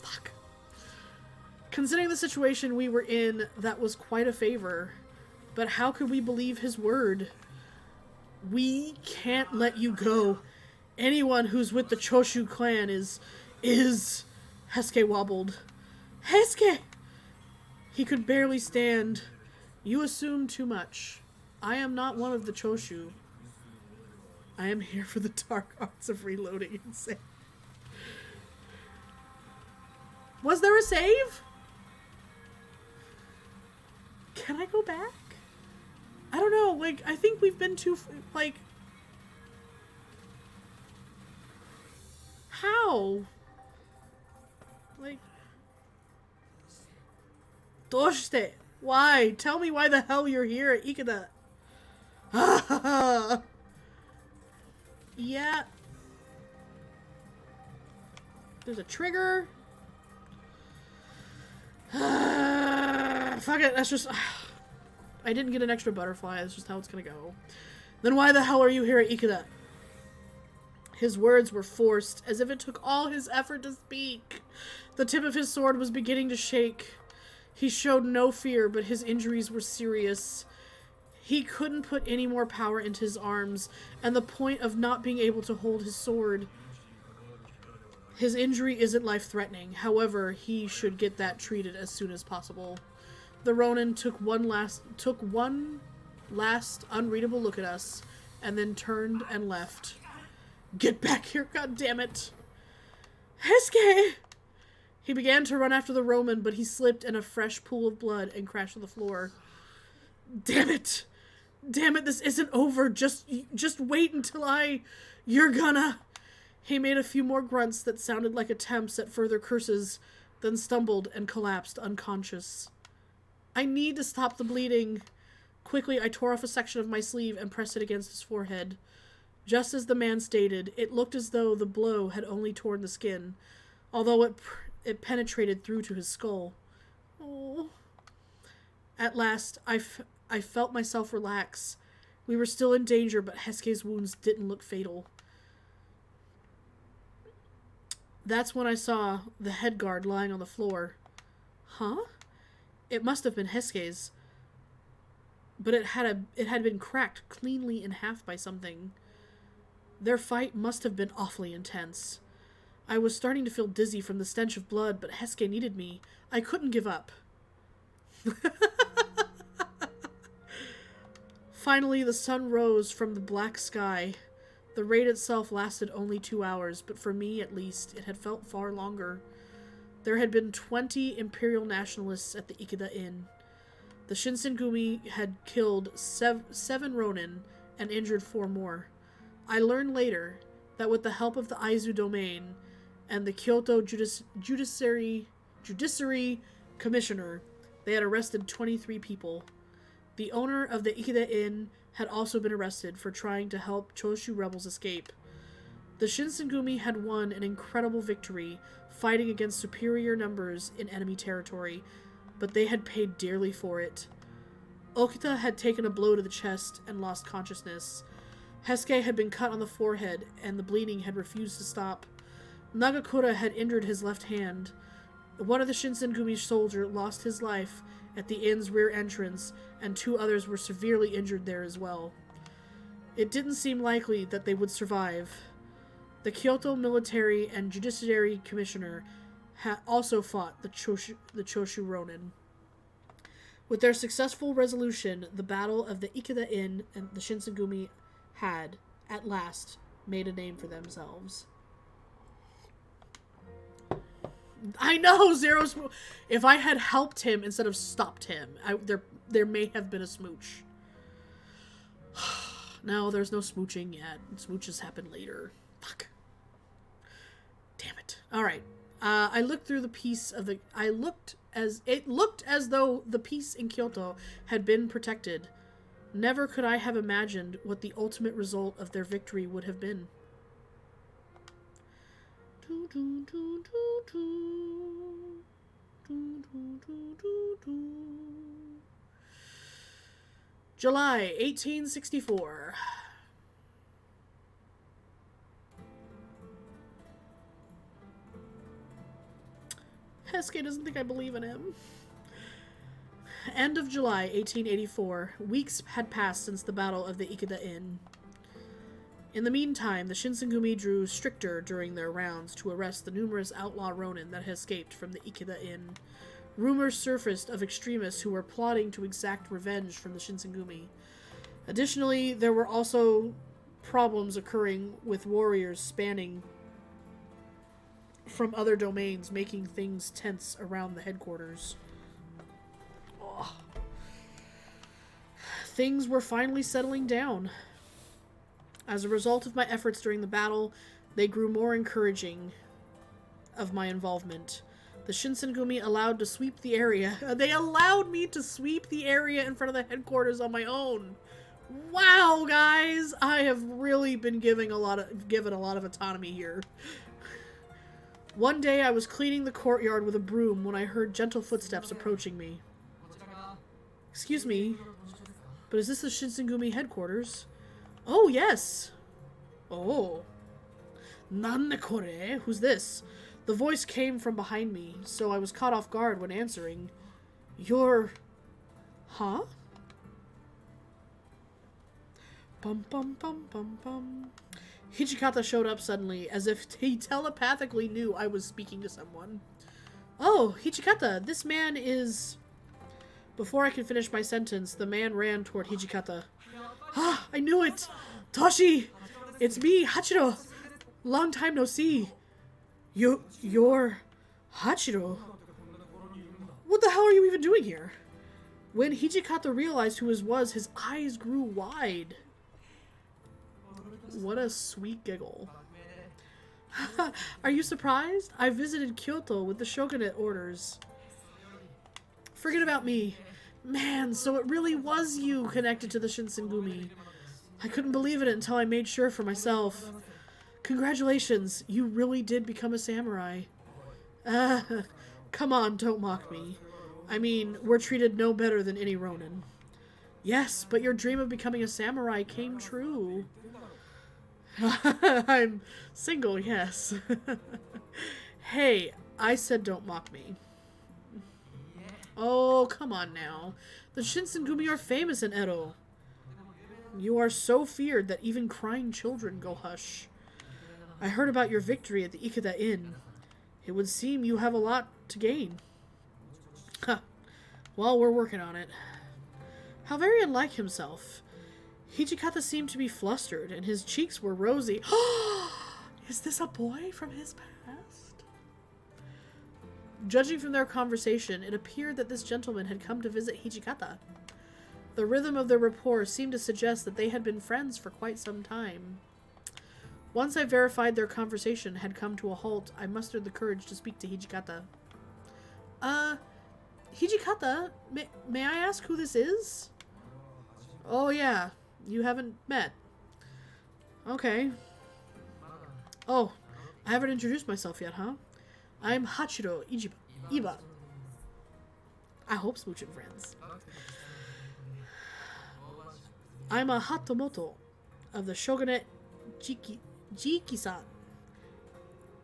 Fuck. Considering the situation we were in, that was quite a favor. But how could we believe his word? We can't let you go. Anyone who's with the Choshu clan is... Hesuke wobbled. Hesuke! He could barely stand. You assume too much. I am not one of the Choshu. I am here for the dark arts of reloading and save. Was there a save? Can I go back? I don't know, like, I think we've been too, like... How? Like... Doshite? Why? Tell me why the hell you're here at Ikeda. Yeah. There's a trigger. Fuck it, that's just... I didn't get an extra butterfly, that's just how it's gonna go. Then why the hell are you here at Ikeda? His words were forced, as if it took all his effort to speak. The tip of his sword was beginning to shake. He showed no fear, but his injuries were serious. He couldn't put any more power into his arms, and the point of not being able to hold his sword. His injury isn't life-threatening. However, he should get that treated as soon as possible. The Ronin took one last unreadable look at us, and then turned and left. Get back here, goddammit! Hesuke! He began to run after the Roman, but he slipped in a fresh pool of blood and crashed to the floor. Damn it! Damn it, this isn't over. Just wait until you're gonna... He made a few more grunts that sounded like attempts at further curses, then stumbled and collapsed unconscious. I need to stop the bleeding. Quickly, I tore off a section of my sleeve and pressed it against his forehead. Just as the man stated, it looked as though the blow had only torn the skin, although it penetrated through to his skull. Oh. At last, I felt myself relax. We were still in danger, but Hesuke's wounds didn't look fatal. That's when I saw the head guard lying on the floor. Huh? It must have been Hesuke's. But it had been cracked cleanly in half by something. Their fight must have been awfully intense. I was starting to feel dizzy from the stench of blood, but Hesuke needed me. I couldn't give up. Finally, the sun rose from the black sky. The raid itself lasted only 2 hours, but for me, at least, it had felt far longer. There had been 20 Imperial Nationalists at the Ikeda Inn. The Shinsengumi had killed 7 Ronin and injured 4 more. I learned later that with the help of the Aizu domain and the Kyoto Judiciary Commissioner, they had arrested 23 people. The owner of the Ikeda Inn had also been arrested for trying to help Choshu rebels escape. The Shinsengumi had won an incredible victory, fighting against superior numbers in enemy territory, but they had paid dearly for it. Okita had taken a blow to the chest and lost consciousness. Hesuke had been cut on the forehead, and the bleeding had refused to stop. Nagakura had injured his left hand. One of the Shinsengumi soldiers lost his life at the inn's rear entrance, and 2 others were severely injured there as well. It didn't seem likely that they would survive. The Kyoto Military and Judiciary Commissioner also fought the Choshu Ronin. With their successful resolution, the Battle of the Ikeda Inn and the Shinsengumi had, at last, made a name for themselves. I know, Zero's... If I had helped him instead of stopped him, there may have been a smooch. No, there's no smooching yet. Smooches happen later. Fuck. Damn it. Alright. I looked through the piece of the... It looked as though the peace in Kyoto had been protected. Never could I have imagined what the ultimate result of their victory would have been. July 1864. Hesuke doesn't think I believe in him. End of July 1884. Weeks had passed since the Battle of the Ikeda Inn. In the meantime, the Shinsengumi drew stricter during their rounds to arrest the numerous outlaw Ronin that had escaped from the Ikeda Inn. Rumors surfaced of extremists who were plotting to exact revenge from the Shinsengumi. Additionally, there were also problems occurring with warriors spanning from other domains, making things tense around the headquarters. Oh. Things were finally settling down. As a result of my efforts during the battle, they grew more encouraging of my involvement. The Shinsengumi allowed to sweep the area. They allowed me to sweep the area in front of the headquarters on my own. Wow, guys! I have really been given a lot of autonomy here. One day I was cleaning the courtyard with a broom when I heard gentle footsteps approaching me. Excuse me, but is this the Shinsengumi headquarters? Oh, yes. Oh. Nanne kore? Who's this? The voice came from behind me, so I was caught off guard when answering. You're... Huh? Bum bum bum bum bum. Hijikata showed up suddenly, as if he telepathically knew I was speaking to someone. Oh, Hijikata, this man is... Before I could finish my sentence, the man ran toward Hijikata. Ah, I knew it! Toshi! It's me, Hachiro! Long time no see. You're... Hachiro? What the hell are you even doing here? When Hijikata realized who his was, his eyes grew wide. What a sweet giggle. Are you surprised? I visited Kyoto with the shogunate orders. Forget about me. Man, so it really was you connected to the Shinsengumi. I couldn't believe it until I made sure for myself. Congratulations, you really did become a samurai. Come on, don't mock me. I mean, we're treated no better than any ronin. Yes, but your dream of becoming a samurai came true. I'm single, yes. Hey, I said don't mock me. Oh, come on now. The Shinsengumi are famous in Edo. You are so feared that even crying children go hush. I heard about your victory at the Ikeda Inn. It would seem you have a lot to gain. Huh. Well, we're working on it. How very unlike himself. Hijikata seemed to be flustered, and his cheeks were rosy. Is this a boy from his past? Judging from their conversation, it appeared that this gentleman had come to visit Hijikata. The rhythm of their rapport seemed to suggest that they had been friends for quite some time. Once I verified their conversation had come to a halt, I mustered the courage to speak to Hijikata. Hijikata, may I ask who this is? Oh yeah, you haven't met. Okay. Oh, I haven't introduced myself yet, huh? I'm Hachiro Iba. I hope smooching friends. I'm a Hatomoto of the shogunate Jikisan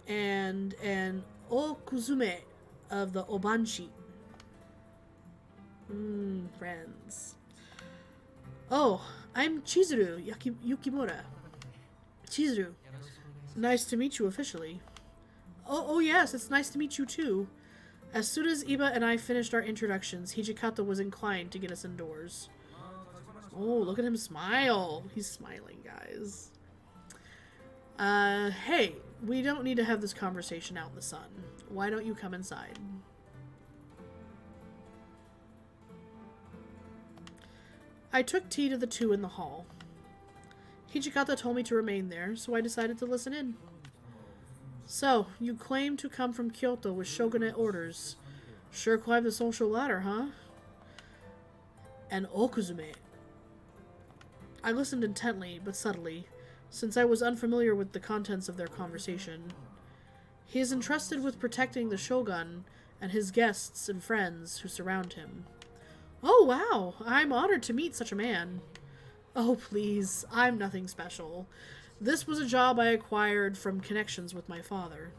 and an Okuzume of the Obanshi. Friends. Oh, I'm Chizuru Yukimura. Chizuru. Nice to meet you officially. Oh yes, it's nice to meet you too. As soon as Iba and I finished our introductions, Hijikata was inclined to get us indoors. Oh, look at him smile. He's smiling, guys. Hey, we don't need to have this conversation out in the sun. Why don't you come inside? I took tea to the two in the hall. Hijikata told me to remain there, so I decided to listen in. So, you claim to come from Kyoto with shogunate orders. Sure climbed the social ladder, huh? And Okuzume. I listened intently, but subtly, since I was unfamiliar with the contents of their conversation. He is entrusted with protecting the shogun and his guests and friends who surround him. Oh, wow! I'm honored to meet such a man. Oh, please, I'm nothing special. This was a job I acquired from connections with my father.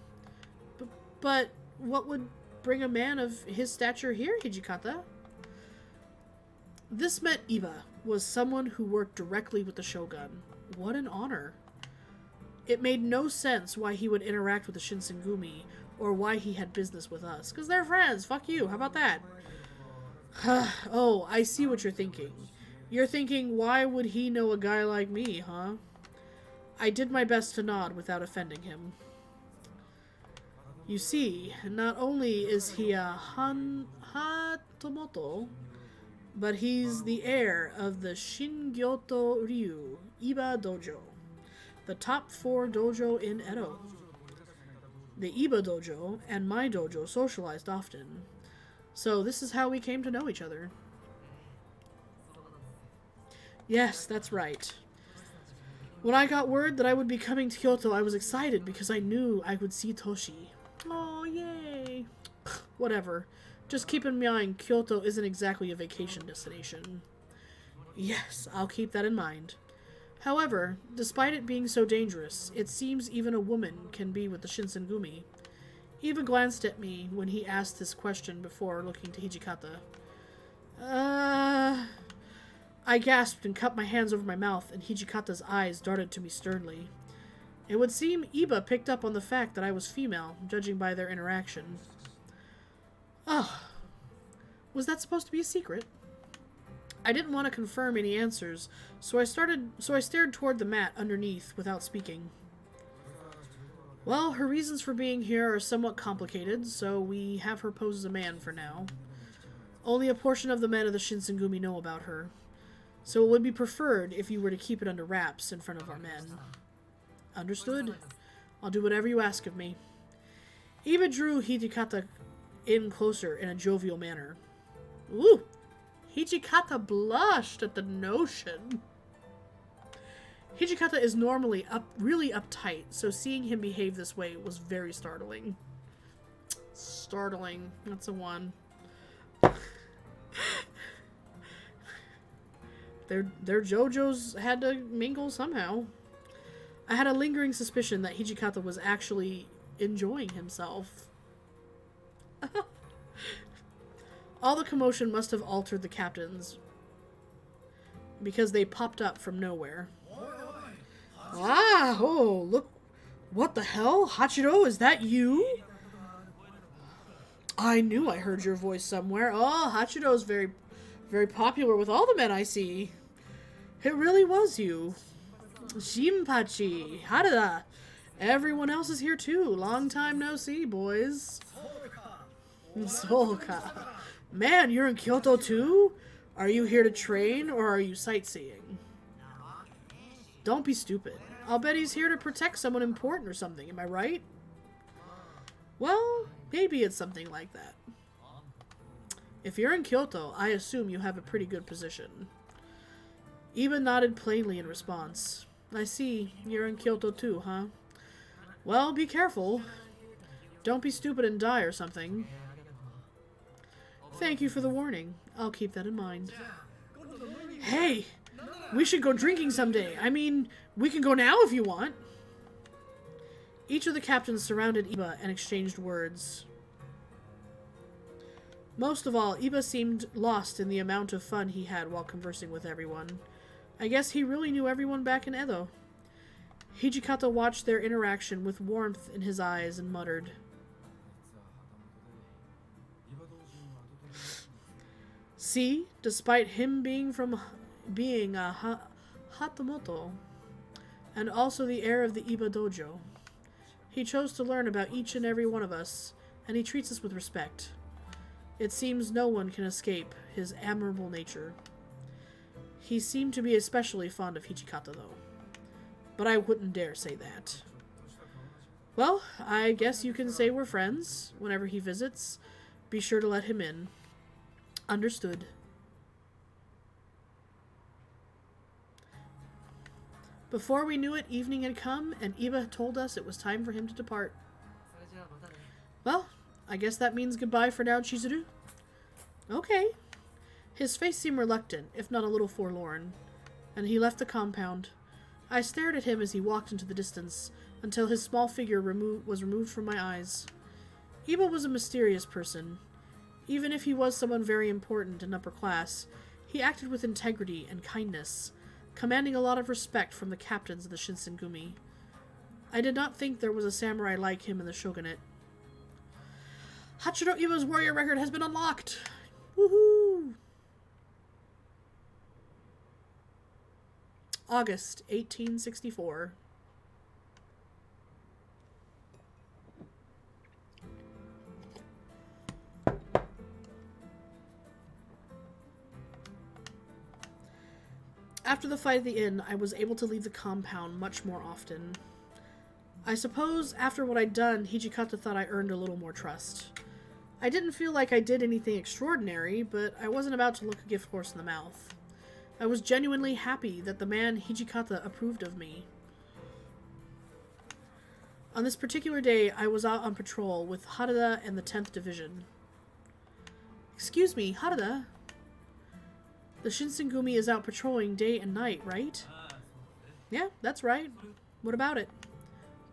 But what would bring a man of his stature here, Hijikata? This meant Iba was someone who worked directly with the shogun. What an honor. It made no sense why he would interact with the Shinsengumi, or why he had business with us. Because they're friends, fuck you, how about that? Oh, I see what you're thinking. You're thinking, why would he know a guy like me, huh? I did my best to nod without offending him. You see, not only is he a Hatomoto, but he's the heir of the Shingyoto Ryu Iba Dojo, the top 4 dojo in Edo. The Iba Dojo and my dojo socialized often, so this is how we came to know each other. Yes, that's right. When I got word that I would be coming to Kyoto, I was excited because I knew I would see Toshi. Oh, yay. Whatever. Just keep in mind, Kyoto isn't exactly a vacation destination. Yes, I'll keep that in mind. However, despite it being so dangerous, it seems even a woman can be with the Shinsengumi. Iba glanced at me when he asked this question before looking to Hijikata. I gasped and cupped my hands over my mouth, and Hijikata's eyes darted to me sternly. It would seem Iba picked up on the fact that I was female, judging by their interaction. Oh, was that supposed to be a secret? I didn't want to confirm any answers, so I stared toward the mat underneath without speaking. Well, her reasons for being here are somewhat complicated, so we have her pose as a man for now. Only a portion of the men of the Shinsengumi know about her, so it would be preferred if you were to keep it under wraps in front of our men. Understood? I'll do whatever you ask of me. Iba drew Hijikata in closer in a jovial manner. Ooh! Hijikata blushed at the notion. Hijikata is normally really uptight, so seeing him behave this way was very startling. Startling. That's a 1. Their JoJos had to mingle somehow. I had a lingering suspicion that Hijikata was actually enjoying himself. All the commotion must have altered the captains, because they popped up from nowhere. Ah, oh, look. What the hell? Hachiro, is that you? I knew I heard your voice somewhere. Oh, Hachiro's very, very popular with all the men I see. It really was you. Shinpachi, Harada. Everyone else is here too. Long time no see, boys. Solka. Man, you're in Kyoto too? Are you here to train or are you sightseeing? Don't be stupid. I'll bet he's here to protect someone important or something, am I right? Well, maybe it's something like that. If you're in Kyoto, I assume you have a pretty good position. Iba nodded plainly in response. I see. You're in Kyoto too, huh? Well, be careful. Don't be stupid and die or something. Thank you for the warning. I'll keep that in mind. Hey! We should go drinking someday. I mean, we can go now if you want. Each of the captains surrounded Iba and exchanged words. Most of all, Iba seemed lost in the amount of fun he had while conversing with everyone. I guess he really knew everyone back in Edo. Hijikata watched their interaction with warmth in his eyes and muttered. See, despite him being a Hatamoto, and also the heir of the Iba dojo, he chose to learn about each and every one of us, and he treats us with respect. It seems no one can escape his admirable nature. He seemed to be especially fond of Hijikata, though. But I wouldn't dare say that. Well, I guess you can say we're friends. Whenever he visits, be sure to let him in. Understood. Before we knew it, evening had come, and Iba told us it was time for him to depart. Well, I guess that means goodbye for now, Chizuru. Okay. His face seemed reluctant, if not a little forlorn, and he left the compound. I stared at him as he walked into the distance, until his small figure was removed from my eyes. Iba was a mysterious person. Even if he was someone very important and upper class, he acted with integrity and kindness, commanding a lot of respect from the captains of the Shinsengumi. I did not think there was a samurai like him in the shogunate. Hachiro Iba's warrior record has been unlocked! Woohoo! August 1864. After the fight at the inn, I was able to leave the compound much more often. I suppose after what I'd done, Hijikata thought I earned a little more trust. I didn't feel like I did anything extraordinary, but I wasn't about to look a gift horse in the mouth. I was genuinely happy that the man Hijikata approved of me. On this particular day, I was out on patrol with Harada and the 10th Division. Excuse me, Harada? The Shinsengumi is out patrolling day and night, right? Yeah, that's right. What about it?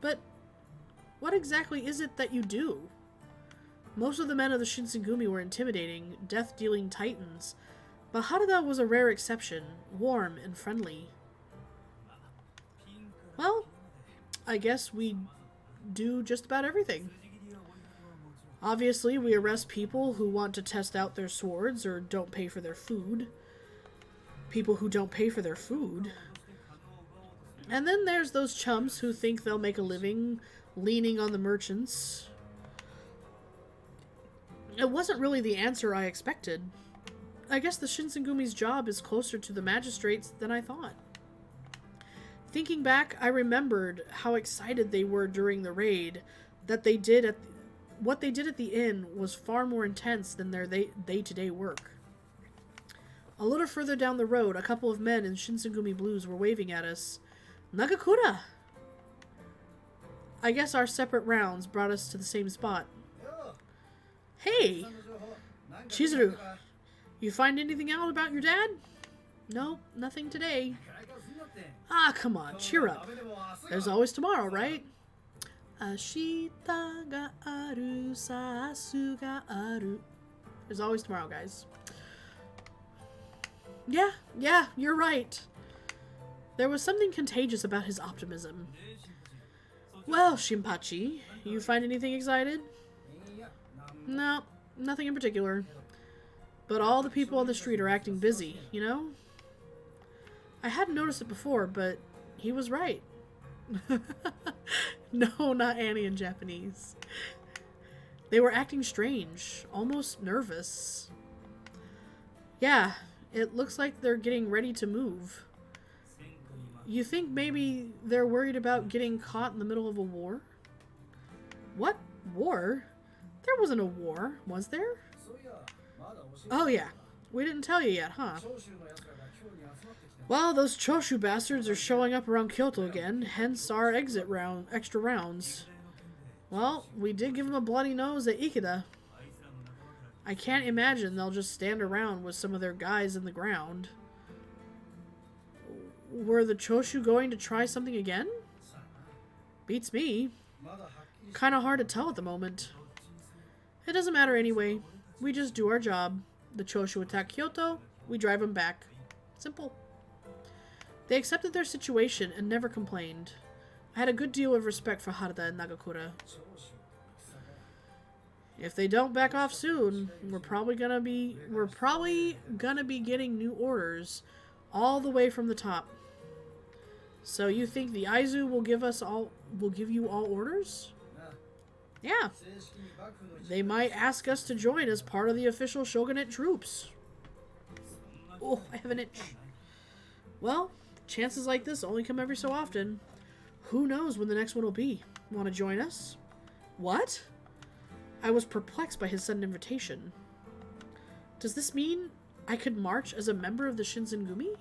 But what exactly is it that you do? Most of the men of the Shinsengumi were intimidating, death-dealing titans, but Harada was a rare exception, warm and friendly. Well, I guess we do just about everything. Obviously, we arrest people who want to test out their swords or don't pay for their food. People who don't pay for their food. And then there's those chumps who think they'll make a living leaning on the merchants. It wasn't really the answer I expected. I guess the Shinsengumi's job is closer to the magistrates than I thought. Thinking back, I remembered how excited they were during the raid, that they did at what they did at the inn was far more intense than their day-to-day work. A little further down the road, a couple of men in Shinsengumi blues were waving at us. Nagakura! I guess our separate rounds brought us to the same spot. Hey! Chizuru, you find anything out about your dad? Nope, nothing today. Ah, come on, cheer up. There's always tomorrow, right? Ashita ga aru, sasu ga aru. There's always tomorrow, guys. Yeah, you're right. There was something contagious about his optimism. Well, Shinpachi, you find anything excited? No, nothing in particular. But all the people on the street are acting busy, you know? I hadn't noticed it before, but he was right. No, not Annie in Japanese. They were acting strange, almost nervous. Yeah, it looks like they're getting ready to move. You think maybe they're worried about getting caught in the middle of a war? What? War? There wasn't a war, was there? Oh yeah, we didn't tell you yet, huh? Well, those Choshu bastards are showing up around Kyoto again, hence our extra rounds. Well, we did give them a bloody nose at Ikeda. I can't imagine they'll just stand around with some of their guys in the ground. Were the Choshu going to try something again? Beats me. Kinda hard to tell at the moment. It doesn't matter anyway. We just do our job. The Choshu attack Kyoto, we drive them back. Simple. They accepted their situation and never complained. I had a good deal of respect for Harada and Nagakura. If they don't back off soon, we're probably gonna be getting new orders all the way from the top. So you think the Aizu will give you all orders? Yeah. They might ask us to join as part of the official shogunate troops. Oh, I have an itch. Well, chances like this only come every so often. Who knows when the next one will be? Want to join us? What? I was perplexed by his sudden invitation. Does this mean I could march as a member of the Shinsengumi?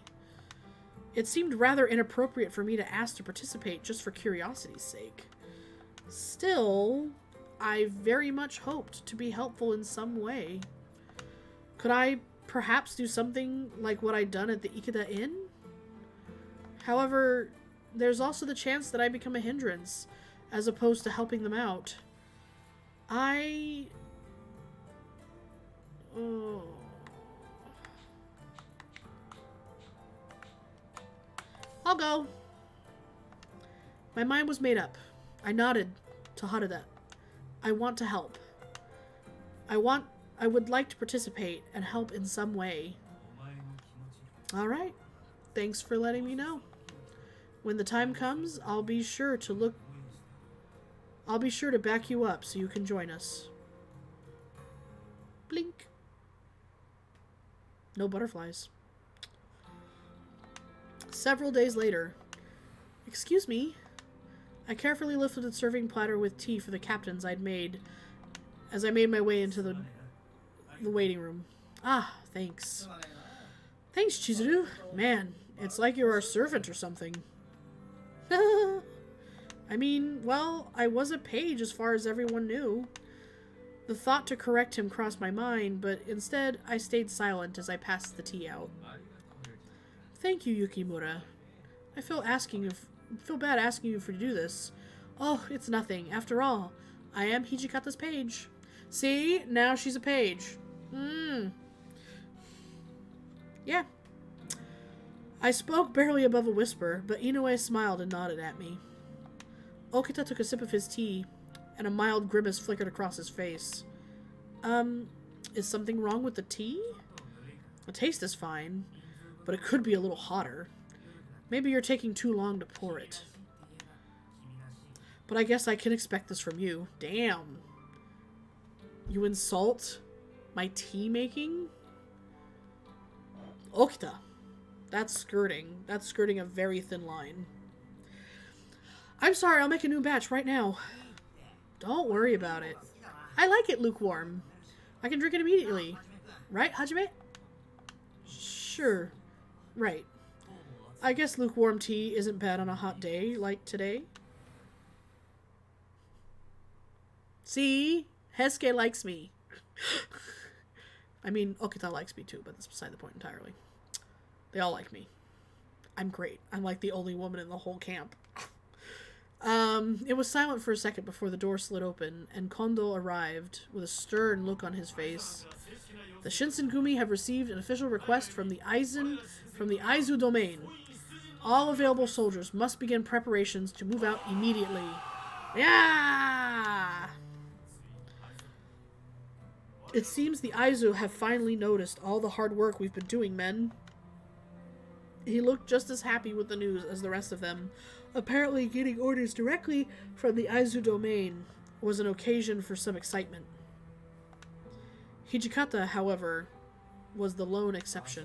It seemed rather inappropriate for me to ask to participate just for curiosity's sake. Still, I very much hoped to be helpful in some way. Could I perhaps do something like what I'd done at the Ikeda Inn? However, there's also the chance that I become a hindrance, as opposed to helping them out. I'll go. My mind was made up. I nodded to Harada. I want to help. I would like to participate and help in some way. Alright. Thanks for letting me know. When the time comes, I'll be sure to back you up so you can join us. Blink. No butterflies. Several days later. Excuse me. I carefully lifted the serving platter with tea for the captains I'd made as I made my way into the waiting room. Ah, thanks. Thanks, Chizuru. Man, it's like you're our servant or something. I mean, well, I was a page as far as everyone knew. The thought to correct him crossed my mind, but instead I stayed silent as I passed the tea out. Thank you, Yukimura. I feel bad asking you to do this. Oh, it's nothing. After all, I am Hijikata's page. See? Now she's a page. Yeah. I spoke barely above a whisper, but Inoue smiled and nodded at me. Okita took a sip of his tea, and a mild grimace flickered across his face. Is something wrong with the tea? The taste is fine, but it could be a little hotter. Maybe you're taking too long to pour it. But I guess I can expect this from you. Damn. You insult my tea making? Okita. That's skirting. That's skirting a very thin line. I'm sorry, I'll make a new batch right now. Don't worry about it. I like it lukewarm. I can drink it immediately. Right, Hajime? Sure. Right. I guess lukewarm tea isn't bad on a hot day like today. See? Hesuke likes me. I mean, Okita likes me too, but that's beside the point entirely. They all like me. I'm great. I'm like the only woman in the whole camp. It was silent for a second before the door slid open, and Kondo arrived with a stern look on his face. The Shinsengumi have received an official request from the Aizu domain. All available soldiers must begin preparations to move out immediately. Yeah! It seems the Aizu have finally noticed all the hard work we've been doing, men. He looked just as happy with the news as the rest of them. Apparently, getting orders directly from the Aizu domain was an occasion for some excitement. Hijikata, however, was the lone exception.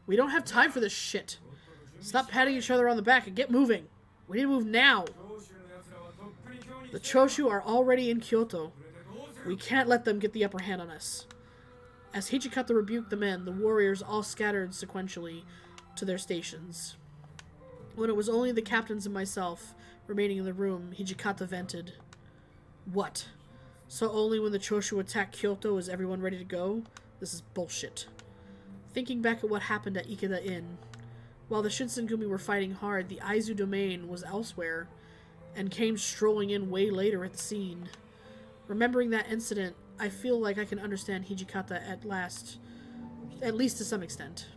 We don't have time for this shit. Stop patting each other on the back and get moving. We need to move now. The Choshu are already in Kyoto. We can't let them get the upper hand on us. As Hijikata rebuked the men, the warriors all scattered sequentially to their stations. When it was only the captains and myself remaining in the room, Hijikata vented. What? So only when the Choshu attack Kyoto is everyone ready to go? This is bullshit. Thinking back at what happened at Ikeda Inn, while the Shinsengumi were fighting hard, the Aizu domain was elsewhere, and came strolling in way later at the scene. Remembering that incident, I feel like I can understand Hijikata at least to some extent.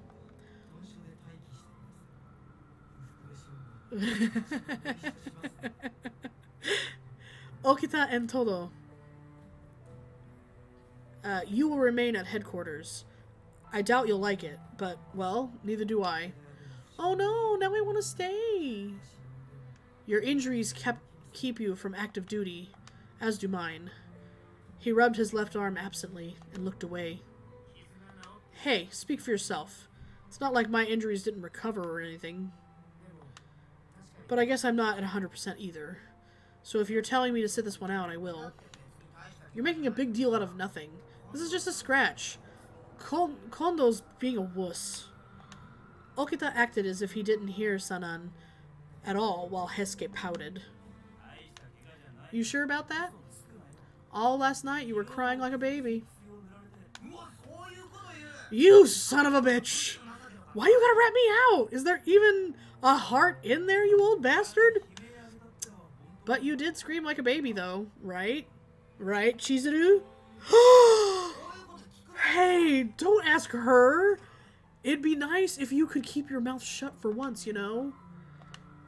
Okita and Todo. You will remain at headquarters. I doubt you'll like it, but, well, neither do I. Oh no, now I want to stay. Your injuries keep you from active duty, as do mine. He rubbed his left arm absently and looked away. Hey, speak for yourself. It's not like my injuries didn't recover or anything. But I guess I'm not at 100% either. So if you're telling me to sit this one out, I will. You're making a big deal out of nothing. This is just a scratch. Kondo's being a wuss. Okita acted as if he didn't hear Sanan at all while Hesuke pouted. You sure about that? All last night you were crying like a baby. You son of a bitch! Why you gotta rat me out? Is there even a heart in there, you old bastard? But you did scream like a baby, though, right? Right, Chizuru? Hey, don't ask her. It'd be nice if you could keep your mouth shut for once, you know?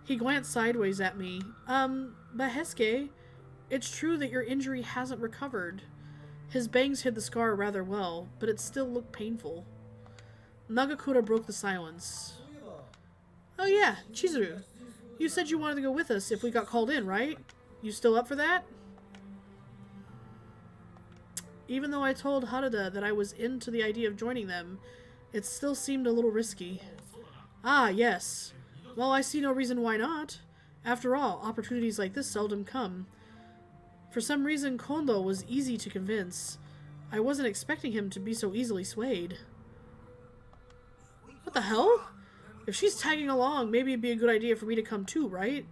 He glanced sideways at me. But Hesuke, it's true that your injury hasn't recovered. His bangs hid the scar rather well, but it still looked painful. Nagakura broke the silence. Oh yeah, Chizuru. You said you wanted to go with us if we got called in, right? You still up for that? Even though I told Harada that I was into the idea of joining them, it still seemed a little risky. Ah, yes. Well, I see no reason why not. After all, opportunities like this seldom come. For some reason, Kondo was easy to convince. I wasn't expecting him to be so easily swayed. What the hell? If she's tagging along, maybe it'd be a good idea for me to come too, right?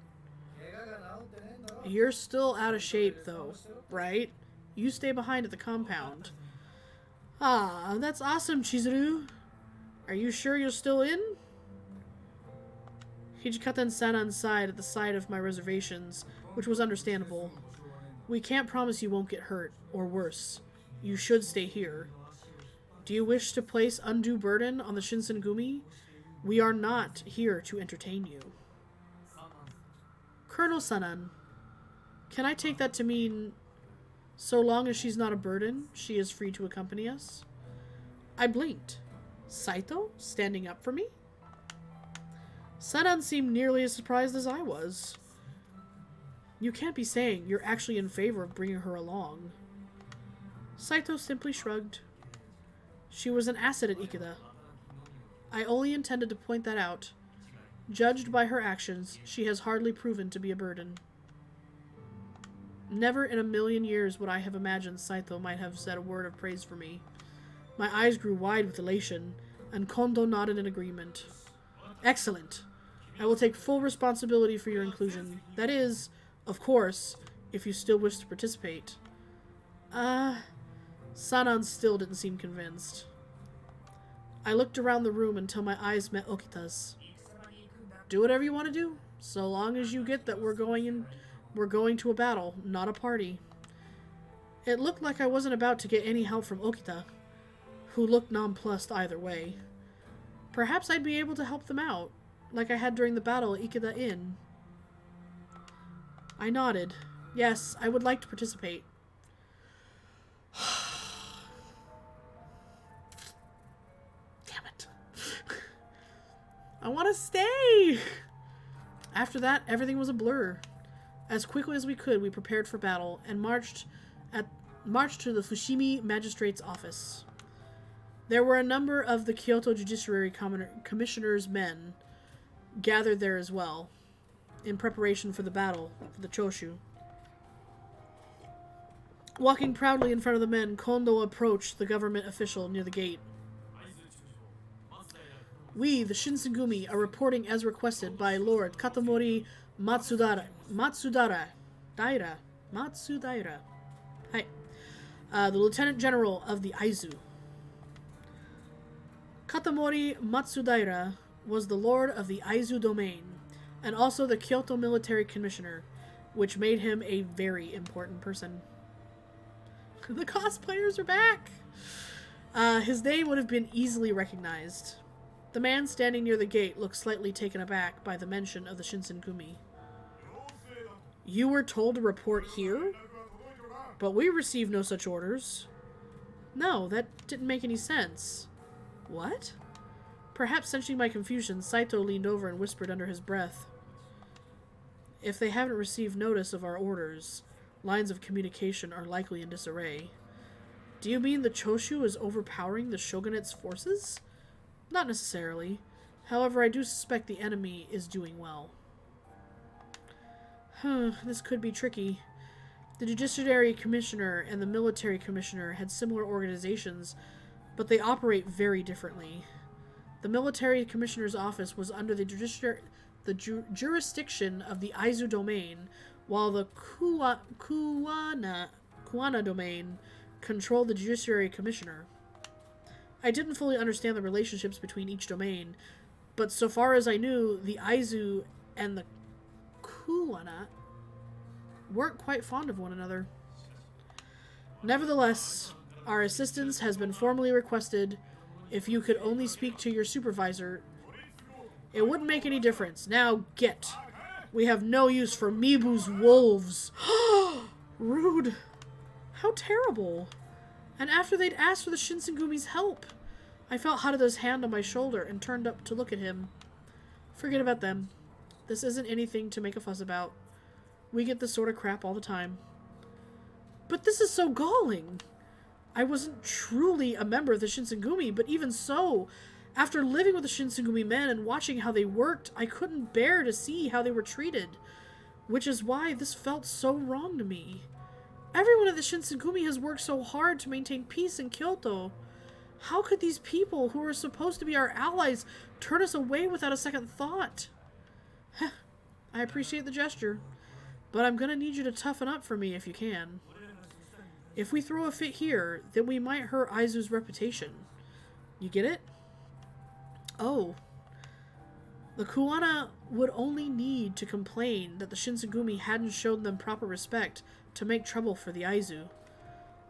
You're still out of shape, though, right? You stay behind at the compound. Ah, that's awesome, Chizuru. Are you sure you're still in? Hijikata and Sanan sighed at the sight of my reservations, which was understandable. We can't promise you won't get hurt, or worse. You should stay here. Do you wish to place undue burden on the Shinsengumi? We are not here to entertain you. Colonel Sanan, can I take that to mean, so long as she's not a burden, she is free to accompany us? I blinked. Saito, standing up for me? Sanan seemed nearly as surprised as I was. You can't be saying you're actually in favor of bringing her along. Saito simply shrugged. She was an asset at Ikeda. I only intended to point that out. Judged by her actions, she has hardly proven to be a burden. Never in a million years would I have imagined Saito might have said a word of praise for me. My eyes grew wide with elation, and Kondo nodded in agreement. Excellent. I will take full responsibility for your inclusion. That is, of course, if you still wish to participate. Sanan still didn't seem convinced. I looked around the room until my eyes met Okita's. Do whatever you want to do, so long as you get that we're going to a battle, not a party. It looked like I wasn't about to get any help from Okita, who looked nonplussed either way. Perhaps I'd be able to help them out, like I had during the battle at Ikeda Inn. I nodded. Yes, I would like to participate. Damn it. I want to stay! After that, everything was a blur. As quickly as we could, we prepared for battle and marched to the Fushimi Magistrate's office. There were a number of the Kyoto Judiciary Commissioner's men gathered there as well, in preparation for the battle for the Choshu. Walking proudly in front of the men, Kondo approached the government official near the gate. We, the Shinsengumi, are reporting as requested by Lord Katamori Matsudaira. Hi. The Lieutenant General of the Aizu. Katamori Matsudaira was the Lord of the Aizu domain, and also the Kyoto Military Commissioner, which made him a very important person. The cosplayers are back! His name would have been easily recognized. The man standing near the gate looked slightly taken aback by the mention of the Shinsengumi. You were told to report here? But we received no such orders. No, that didn't make any sense. What? Perhaps sensing my confusion, Saito leaned over and whispered under his breath. If they haven't received notice of our orders, lines of communication are likely in disarray. Do you mean the Choshu is overpowering the shogunate's forces? Not necessarily. However, I do suspect the enemy is doing well. This could be tricky. The Judiciary Commissioner and the Military Commissioner had similar organizations, but they operate very differently. The Military Commissioner's office was under the jurisdiction of the Aizu domain, while the Kuwana domain controlled the Judiciary Commissioner. I didn't fully understand the relationships between each domain, but so far as I knew, the Aizu and the Kuwana weren't quite fond of one another. Nevertheless, our assistance has been formally requested. If you could only speak to your supervisor, it wouldn't make any difference. Now get. We have no use for Mibu's wolves. Rude. How terrible. And after they'd asked for the Shinsengumi's help, I felt Harada's hand on my shoulder and turned up to look at him. Forget about them. This isn't anything to make a fuss about. We get this sort of crap all the time. But this is so galling. I wasn't truly a member of the Shinsengumi, but even so, after living with the Shinsengumi men and watching how they worked, I couldn't bear to see how they were treated, which is why this felt so wrong to me. Everyone at the Shinsengumi has worked so hard to maintain peace in Kyoto. How could these people, who are supposed to be our allies, turn us away without a second thought? I appreciate the gesture, but I'm gonna need you to toughen up for me if you can. If we throw a fit here, then we might hurt Aizu's reputation. You get it? Oh. The Kuwana would only need to complain that the Shinsengumi hadn't shown them proper respect to make trouble for the Aizu.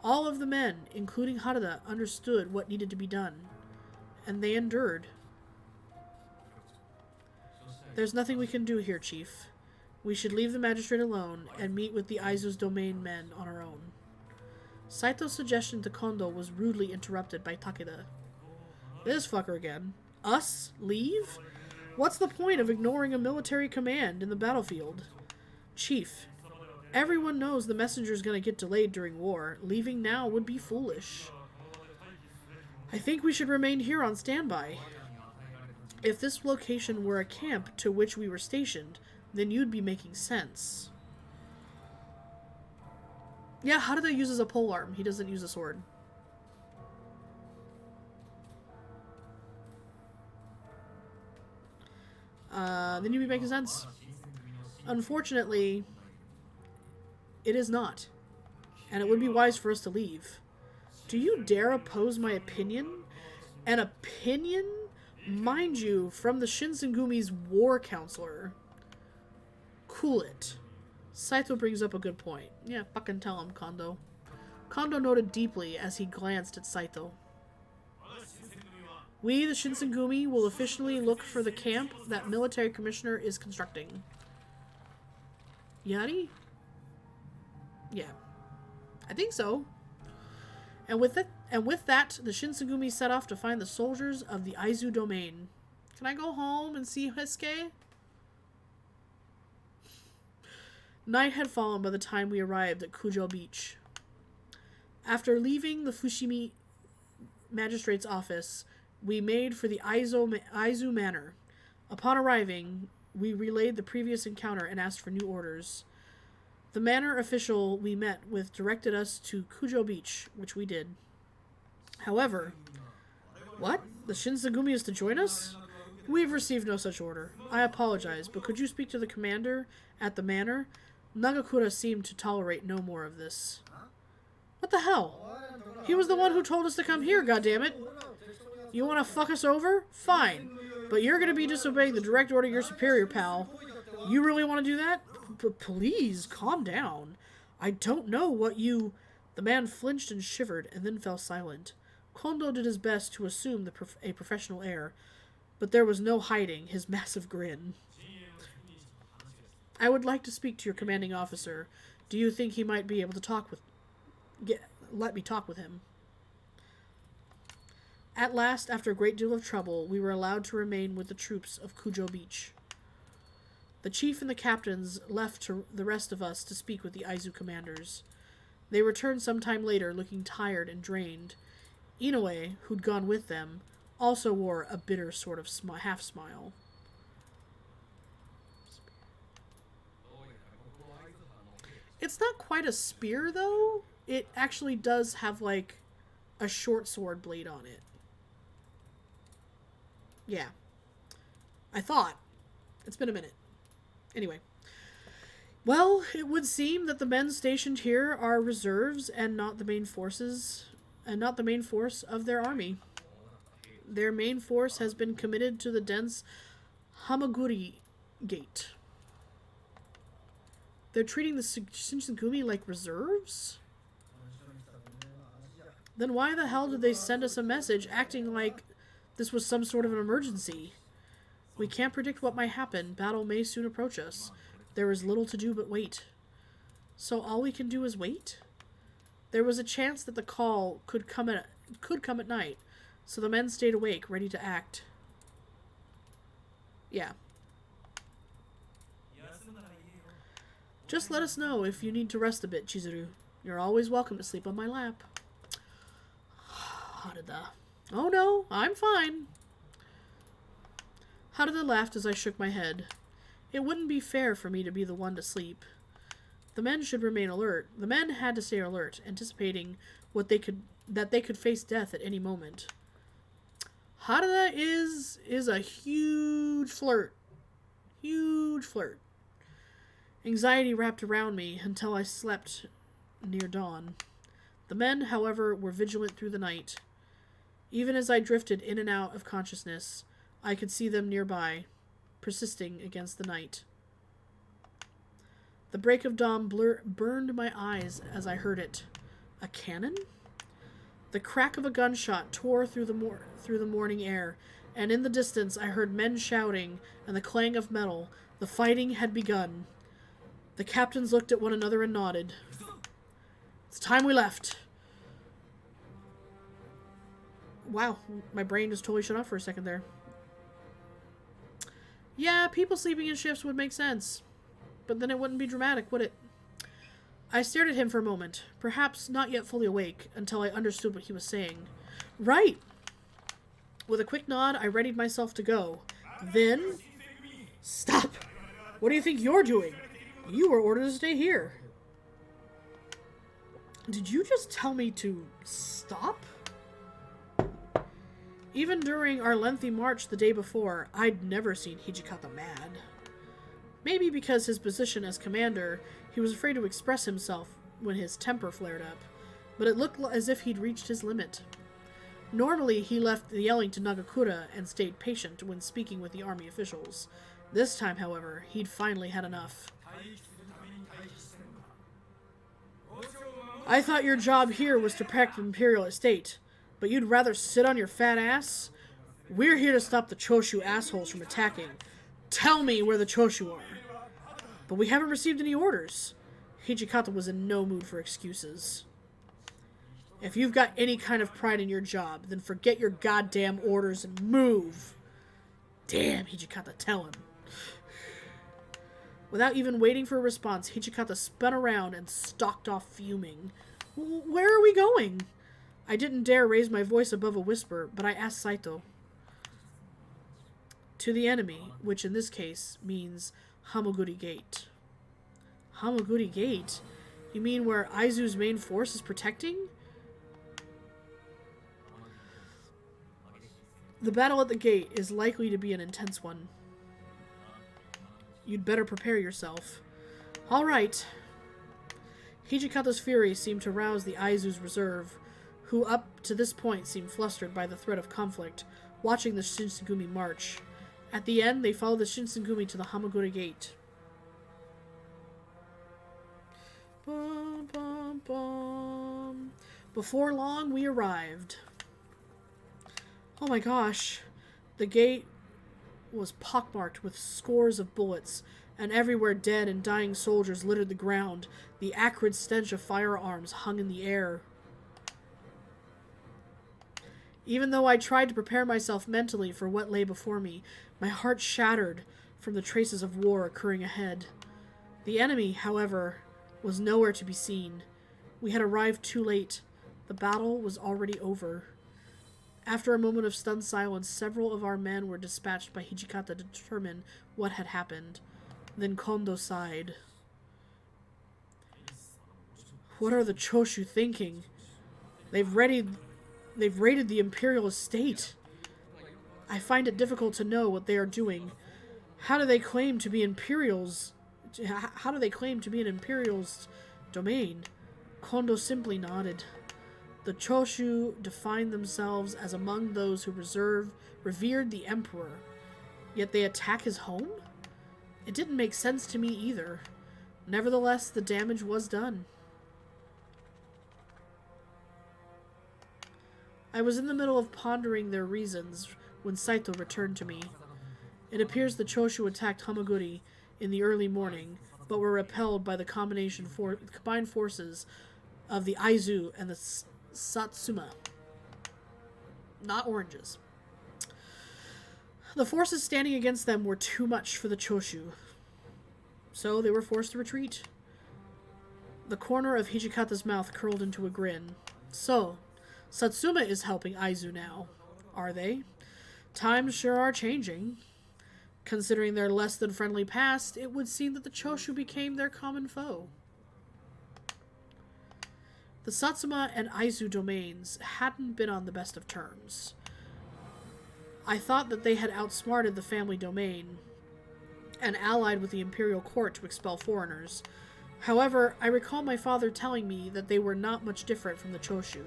All of the men, including Harada, understood what needed to be done, and they endured. There's nothing we can do here, Chief. We should leave the magistrate alone and meet with the Aizu's domain men on our own. Saito's suggestion to Kondo was rudely interrupted by Takeda. This fucker again. Us? Leave? What's the point of ignoring a military command in the battlefield? Chief, everyone knows the messenger's gonna get delayed during war. Leaving now would be foolish. I think we should remain here on standby. If this location were a camp to which we were stationed, then you'd be making sense. Yeah, Haruda uses a polearm. He doesn't use a sword. Then you'd be making sense. Unfortunately, it is not. And it would be wise for us to leave. Do you dare oppose my opinion? An opinion? Mind you, from the Shinsengumi's war counselor. Cool it. Saito brings up a good point. Yeah, fucking tell him, Kondo. Kondo noted deeply as he glanced at Saito. We, the Shinsengumi, will officially look for the camp that military commissioner is constructing. Yari? Yeah. I think so. And with that, the Shinsengumi set off to find the soldiers of the Aizu domain. Can I go home and see Hisuke? Night had fallen by the time we arrived at Kujo Beach. After leaving the Fushimi magistrate's office, we made for the Aizu Manor. Upon arriving, we relayed the previous encounter and asked for new orders. The manor official we met with directed us to Kujo Beach, which we did. However, what? The Shinsengumi is to join us? We've received no such order. I apologize, but could you speak to the commander at the manor? Nagakura seemed to tolerate no more of this. What the hell? He was the one who told us to come here, goddammit! You want to fuck us over? Fine. But you're going to be disobeying the direct order of your superior, pal. You really want to do that? Please, calm down. I don't know what you... The man flinched and shivered, and then fell silent. Kondo did his best to assume a professional air, but there was no hiding his massive grin. I would like to speak to your commanding officer. Do you think he might be able to talk with... let me talk with him. At last, after a great deal of trouble, we were allowed to remain with the troops of Kujo Beach. The chief and the captains left to the rest of us to speak with the Aizu commanders. They returned some time later, looking tired and drained. Inoue, who'd gone with them, also wore a bitter sort of half-smile. It's not quite a spear, though. It actually does have, like, a short sword blade on it. Yeah. I thought. It's been a minute. Anyway. Well, it would seem that the men stationed here are reserves and not the main forces, and not the main force of their army. Their main force has been committed to the dense Hamaguri Gate. They're treating the Shinsengumi like reserves? Then why the hell did they send us a message acting like this was some sort of an emergency? We can't predict what might happen. Battle may soon approach us. There is little to do but wait. So all we can do is wait? There was a chance that the call could come at night, so the men stayed awake, ready to act. Yeah. Just let us know if you need to rest a bit, Chizuru. You're always welcome to sleep on my lap. Haruda. Oh no, I'm fine. Haruda laughed as I shook my head. It wouldn't be fair for me to be the one to sleep. The men should remain alert. The men had to stay alert, anticipating that they could face death at any moment. Haruda is a huge flirt. Huge flirt. Anxiety wrapped around me until I slept near dawn. The men, however, were vigilant through the night. Even as I drifted in and out of consciousness, I could see them nearby, persisting against the night. The break of dawn burned my eyes as I heard it. A cannon? The crack of a gunshot tore through the morning air, and in the distance I heard men shouting and the clang of metal. The fighting had begun. The captains looked at one another and nodded. It's time we left. Wow, my brain just totally shut off for a second there. Yeah, people sleeping in shifts would make sense. But then it wouldn't be dramatic, would it? I stared at him for a moment, perhaps not yet fully awake, until I understood what he was saying. Right! With a quick nod, I readied myself to go. Then? Stop! What do you think you're doing? You were ordered to stay here. Did you just tell me to stop? Even during our lengthy march the day before, I'd never seen Hijikata mad. Maybe because his position as commander, he was afraid to express himself when his temper flared up, but it looked as if he'd reached his limit. Normally, he left the yelling to Nagakura and stayed patient when speaking with the army officials. This time, however, he'd finally had enough. I thought your job here was to protect the Imperial Estate, but you'd rather sit on your fat ass? We're here to stop the Choshu assholes from attacking. Tell me where the Choshu are. But we haven't received any orders. Hijikata was in no mood for excuses. If you've got any kind of pride in your job, then forget your goddamn orders and move. Damn, Hijikata, tell him. Without even waiting for a response, Hijikata spun around and stalked off fuming. Where are we going? I didn't dare raise my voice above a whisper, but I asked Saito. To the enemy, which in this case means Hamaguri Gate. Hamaguri Gate? You mean where Aizu's main force is protecting? The battle at the gate is likely to be an intense one. You'd better prepare yourself. All right. Hijikata's fury seemed to rouse the Aizu's reserve, who up to this point seemed flustered by the threat of conflict, watching the Shinsengumi march. At the end, they followed the Shinsengumi to the Hamaguri Gate. Bum, bum, bum. Before long, we arrived. Oh my gosh. The gate was pockmarked with scores of bullets, and everywhere dead and dying soldiers littered the ground. The acrid stench of firearms hung in the air. Even though I tried to prepare myself mentally for what lay before me, my heart shattered from the traces of war occurring ahead. The enemy, however, was nowhere to be seen. We had arrived too late. The battle was already over. After a moment of stunned silence, several of our men were dispatched by Hijikata to determine what had happened. Then Kondo sighed. What are the Choshu thinking? They've raided the Imperial Estate. I find it difficult to know what they are doing. How do they claim to be Imperials? How do they claim to be an Imperial's domain? Kondo simply nodded. The Choshu defined themselves as among those who revered the Emperor. Yet they attack his home? It didn't make sense to me either. Nevertheless, the damage was done. I was in the middle of pondering their reasons when Saito returned to me. It appears the Choshu attacked Hamaguri in the early morning, but were repelled by the combined forces of the Aizu and the Satsuma. Not oranges. The forces standing against them were too much for the Choshu, so they were forced to retreat. The corner of Hijikata's mouth curled into a grin. So, Satsuma is helping Aizu now, are they? Times sure are changing. Considering their less than friendly past, it would seem that the Choshu became their common foe. The Satsuma and Aizu domains hadn't been on the best of terms. I thought that they had outsmarted the family domain and allied with the imperial court to expel foreigners. However, I recall my father telling me that they were not much different from the Choshu.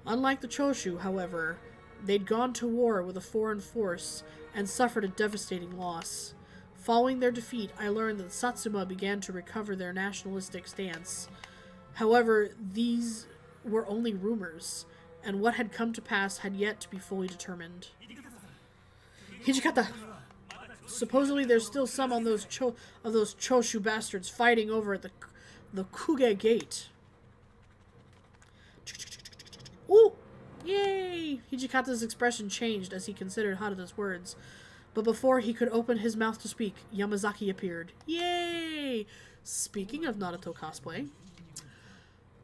Unlike the Choshu, however, they'd gone to war with a foreign force and suffered a devastating loss. Following their defeat, I learned that Satsuma began to recover their nationalistic stance. However, these were only rumors, and what had come to pass had yet to be fully determined. Hijikata! Supposedly there's still some on those Choshu bastards fighting over at the Kuge Gate. Ooh! Yay! Hijikata's expression changed as he considered Harada's words. But before he could open his mouth to speak, Yamazaki appeared. Yay! Speaking of Naruto cosplay,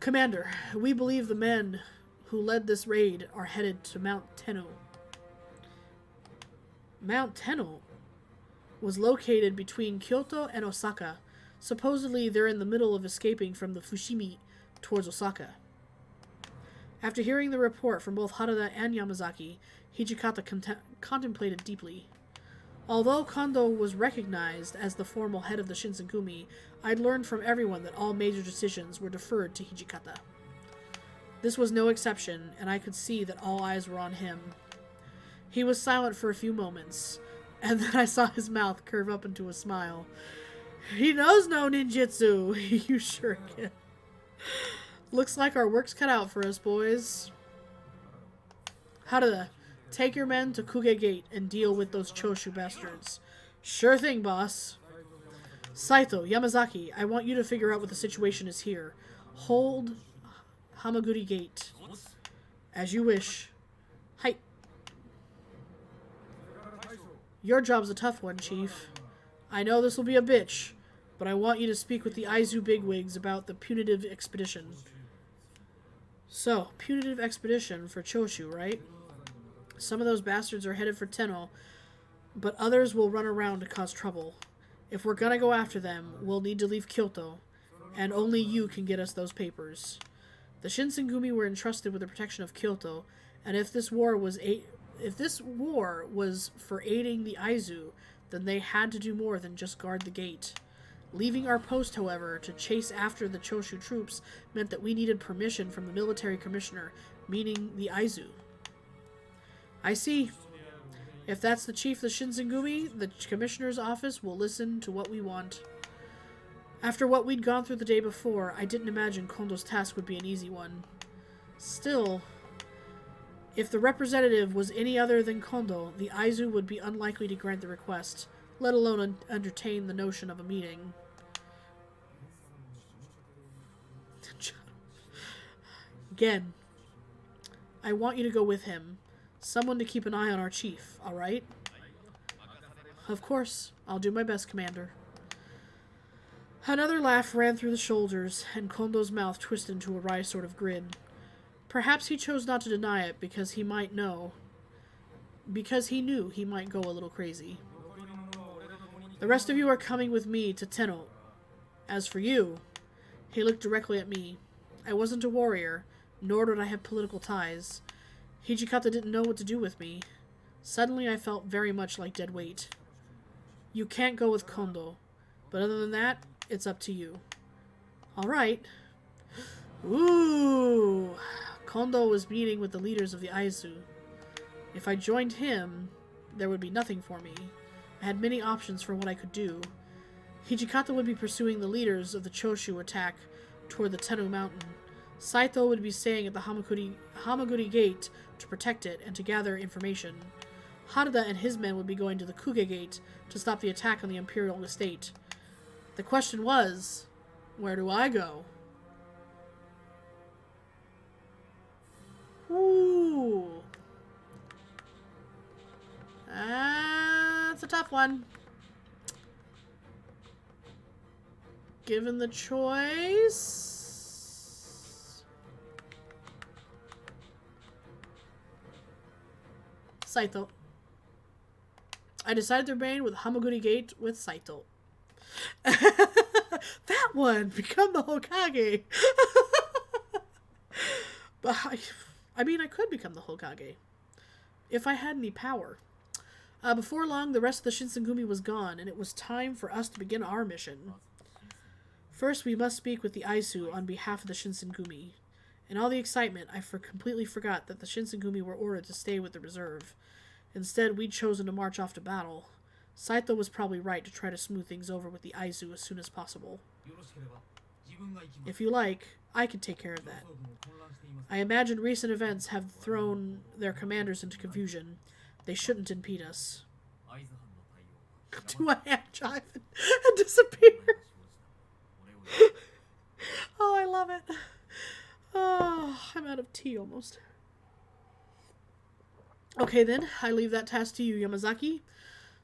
Commander, we believe the men who led this raid are headed to Mount Tenno. Mount Tenno was located between Kyoto and Osaka. Supposedly, they're in the middle of escaping from the Fushimi towards Osaka. After hearing the report from both Harada and Yamazaki, Hijikata contemplated deeply. Although Kondo was recognized as the formal head of the Shinsengumi, I'd learned from everyone that all major decisions were deferred to Hijikata. This was no exception, and I could see that all eyes were on him. He was silent for a few moments, and then I saw his mouth curve up into a smile. He knows no ninjutsu. You sure can. Looks like our work's cut out for us, boys. Harada, take your men to Kuge Gate and deal with those Choshu bastards. Sure thing, boss. Saito, Yamazaki, I want you to figure out what the situation is here. Hold Hamaguri Gate. As you wish. Hi. Your job's a tough one, Chief. I know this will be a bitch, but I want you to speak with the Aizu bigwigs about the punitive expedition. So, punitive expedition for Choshu, right? Some of those bastards are headed for Tenno, but others will run around to cause trouble. If we're gonna go after them, we'll need to leave Kyoto, and only you can get us those papers. The Shinsengumi were entrusted with the protection of Kyoto, and if this war was for aiding the Aizu, then they had to do more than just guard the gate. Leaving our post, however, to chase after the Choshu troops meant that we needed permission from the military commissioner, meaning the Aizu. I see. If that's the chief of the Shinsengumi, the commissioner's office will listen to what we want. After what we'd gone through the day before, I didn't imagine Kondo's task would be an easy one. Still, if the representative was any other than Kondo, the Aizu would be unlikely to grant the request, let alone entertain the notion of a meeting. Again, I want you to go with him. Someone to keep an eye on our chief, alright? Of course. I'll do my best, Commander. Another laugh ran through the shoulders, and Kondo's mouth twisted into a wry sort of grin. Perhaps he chose not to deny it because he knew he might go a little crazy. The rest of you are coming with me to Tenno. As for you, he looked directly at me. I wasn't a warrior, nor did I have political ties. Hijikata didn't know what to do with me. Suddenly I felt very much like dead weight. You can't go with Kondo, but other than that, it's up to you. Alright. Ooh. Kondo was meeting with the leaders of the Aizu. If I joined him, there would be nothing for me. I had many options for what I could do. Hijikata would be pursuing the leaders of the Choshu attack toward the Tenno Mountain. Saito would be staying at the Hamaguri Gate to protect it and to gather information. Harada and his men would be going to the Kuge Gate to stop the attack on the Imperial Estate. The question was, where do I go? Ooh. That's a tough one. Given the choice... Saito. I decided to remain with Hamaguri Gate with Saito. That one! Become the Hokage! But I mean, I could become the Hokage. If I had any power. Before long, the rest of the Shinsengumi was gone, and it was time for us to begin our mission. First, we must speak with the Aizu on behalf of the Shinsengumi. In all the excitement, I completely forgot that the Shinsengumi were ordered to stay with the reserve. Instead, we'd chosen to march off to battle. Saito was probably right to try to smooth things over with the Aizu as soon as possible. If you like, I can take care of that. I imagine recent events have thrown their commanders into confusion. They shouldn't impede us. Do a hand jive and disappear. Oh, I love it. Oh, I'm out of tea almost. Okay then, I leave that task to you, Yamazaki.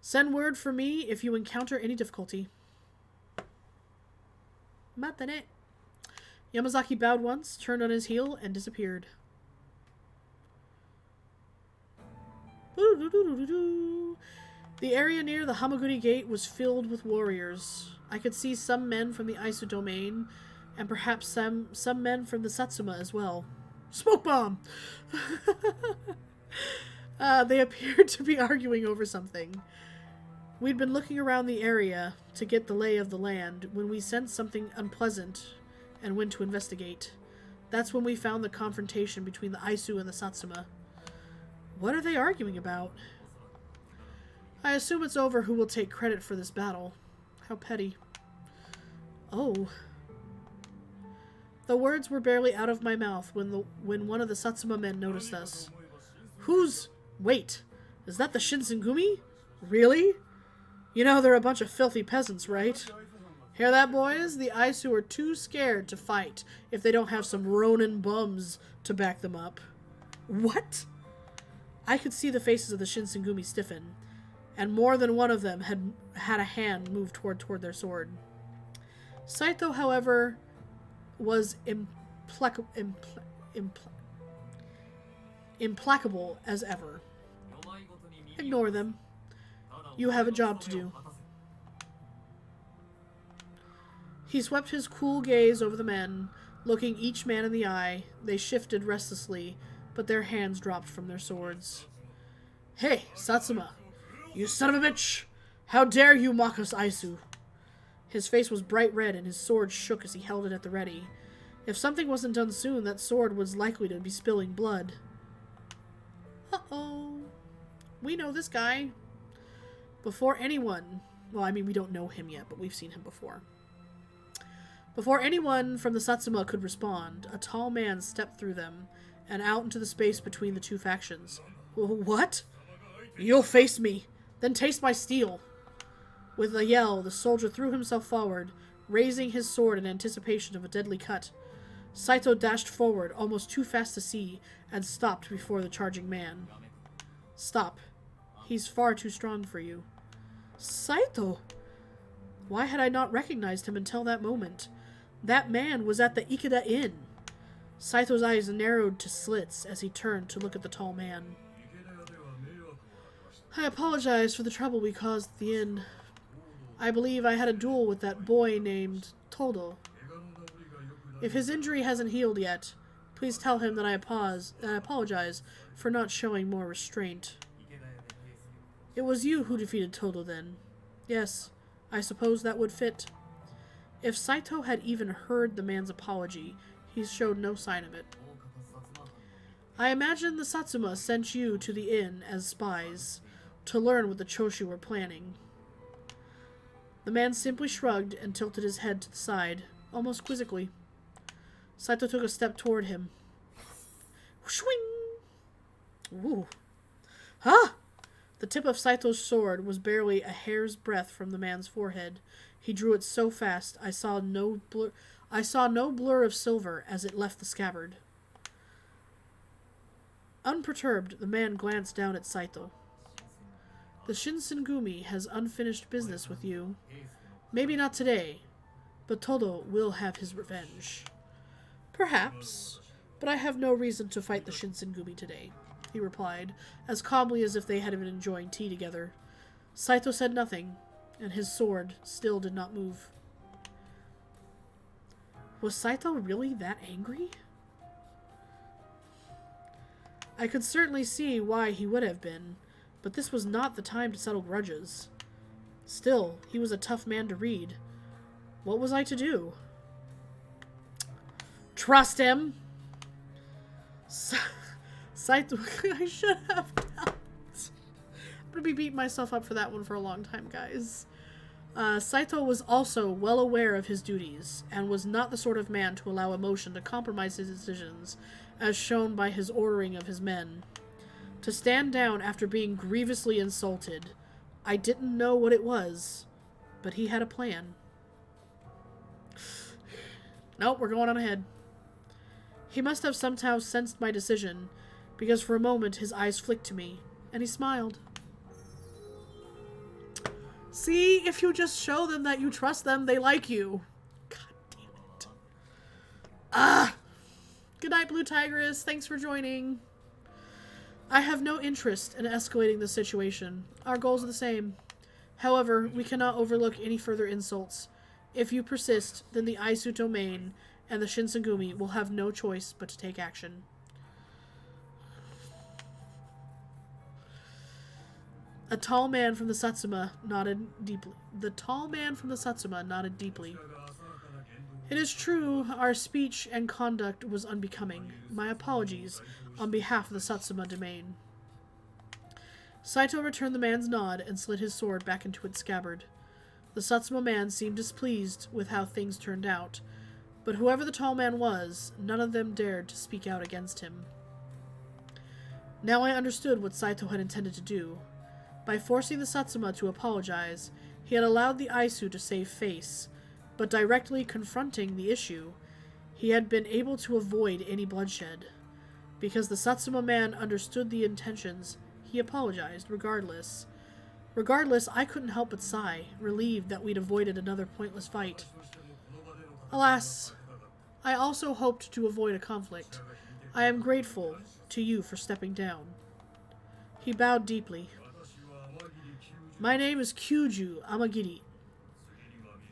Send word for me if you encounter any difficulty. Matane. Yamazaki bowed once, turned on his heel, and disappeared. The area near the Hamaguri Gate was filled with warriors. I could see some men from the Aisu domain, and perhaps some men from the Satsuma as well. Smoke bomb! They appeared to be arguing over something. We'd been looking around the area to get the lay of the land when we sensed something unpleasant and went to investigate. That's when we found the confrontation between the Aisu and the Satsuma. What are they arguing about? I assume it's over who will take credit for this battle. How petty. Oh. The words were barely out of my mouth when one of the Satsuma men noticed us. Wait, is that the Shinsengumi? Really? You know they're a bunch of filthy peasants, right? Hear that, boys? The Aisu are too scared to fight if they don't have some Ronin bums to back them up. What? I could see the faces of the Shinsengumi stiffen, and more than one of them had a hand move toward their sword. Saito, however, was implacable as ever. Ignore them. You have a job to do. He swept his cool gaze over the men, looking each man in the eye. They shifted restlessly, but their hands dropped from their swords. Hey, Satsuma! You son of a bitch! How dare you mock us, Aisu? His face was bright red and his sword shook as he held it at the ready. If something wasn't done soon, that sword was likely to be spilling blood. Uh-oh. We know this guy. Before anyone... Well, I mean, we don't know him yet, but we've seen him before. Before anyone from the Satsuma could respond, a tall man stepped through them and out into the space between the two factions. What? You'll face me, then taste my steel. With a yell, the soldier threw himself forward, raising his sword in anticipation of a deadly cut. Saito dashed forward, almost too fast to see, and stopped before the charging man. Stop. He's far too strong for you. Saito! Why had I not recognized him until that moment? That man was at the Ikeda Inn. Saito's eyes narrowed to slits as he turned to look at the tall man. I apologize for the trouble we caused at the inn. I believe I had a duel with that boy named Todo. If his injury hasn't healed yet, please tell him that I apologize for not showing more restraint. It was you who defeated Todo then. Yes, I suppose that would fit. If Saito had even heard the man's apology, he showed no sign of it. I imagine the Satsuma sent you to the inn as spies, to learn what the Choshu were planning. The man simply shrugged and tilted his head to the side, almost quizzically. Saito took a step toward him. Swing! Ooh. Ah! The tip of Saito's sword was barely a hair's breadth from the man's forehead. He drew it so fast I saw no blur of silver as it left the scabbard. Unperturbed, the man glanced down at Saito. The Shinsengumi has unfinished business with you. Maybe not today, but Todo will have his revenge. Perhaps, but I have no reason to fight the Shinsengumi today, he replied, as calmly as if they had been enjoying tea together. Saito said nothing, and his sword still did not move. Was Saito really that angry? I could certainly see why he would have been, but this was not the time to settle grudges. Still, he was a tough man to read. What was I to do? Trust him! Saito, I should have helped. I'm gonna be beating myself up for that one for a long time, guys. Saito was also well aware of his duties, and was not the sort of man to allow emotion to compromise his decisions, as shown by his ordering of his men. To stand down after being grievously insulted. I didn't know what it was, but he had a plan. Nope, we're going on ahead. He must have somehow sensed my decision, because for a moment his eyes flicked to me, and he smiled. See, if you just show them that you trust them, they like you. God damn it. Ah! Good night, Blue Tigress. Thanks for joining. I have no interest in escalating the situation. Our goals are the same. However, we cannot overlook any further insults. If you persist, then the Aisu domain and the Shinsengumi will have no choice but to take action. A tall man from the Satsuma nodded deeply. The tall man from the Satsuma nodded deeply. It is true, our speech and conduct was unbecoming. My apologies on behalf of the Satsuma domain. Saito returned the man's nod and slid his sword back into its scabbard. The Satsuma man seemed displeased with how things turned out, but whoever the tall man was, none of them dared to speak out against him. Now I understood what Saito had intended to do. By forcing the Satsuma to apologize, he had allowed the Aisu to save face, but directly confronting the issue, he had been able to avoid any bloodshed. Because the Satsuma man understood the intentions, he apologized regardless. Regardless, I couldn't help but sigh, relieved that we'd avoided another pointless fight. Alas, I also hoped to avoid a conflict. I am grateful to you for stepping down. He bowed deeply. My name is Kyuju Amagiri.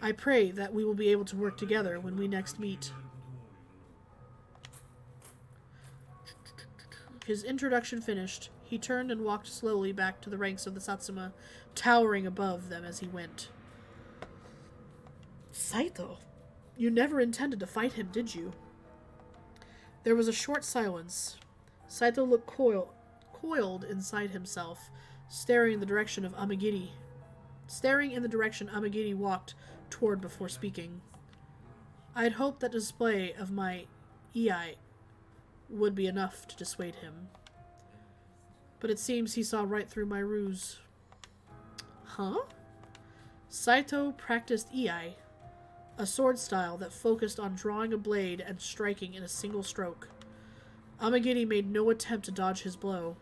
I pray that we will be able to work together when we next meet. His introduction finished, he turned and walked slowly back to the ranks of the Satsuma, towering above them as he went. Saito, you never intended to fight him, did you? There was a short silence. Saito looked coiled inside himself, staring in the direction Amagiri walked toward before speaking. I had hoped that display of my iai would be enough to dissuade him. But it seems he saw right through my ruse. Huh? Saito practiced iai, a sword style that focused on drawing a blade and striking in a single stroke. Amagiri made no attempt to dodge his blow.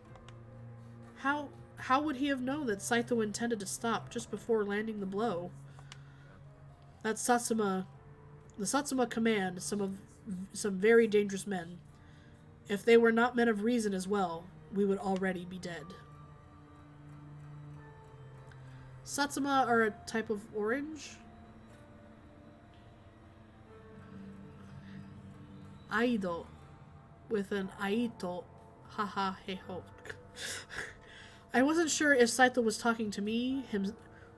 How would he have known that Saito intended to stop just before landing the blow? The Satsuma command some very dangerous men. If they were not men of reason as well, we would already be dead. Satsuma are a type of orange? Aido, with an aito, haha heiho. I wasn't sure if Saito was talking to me,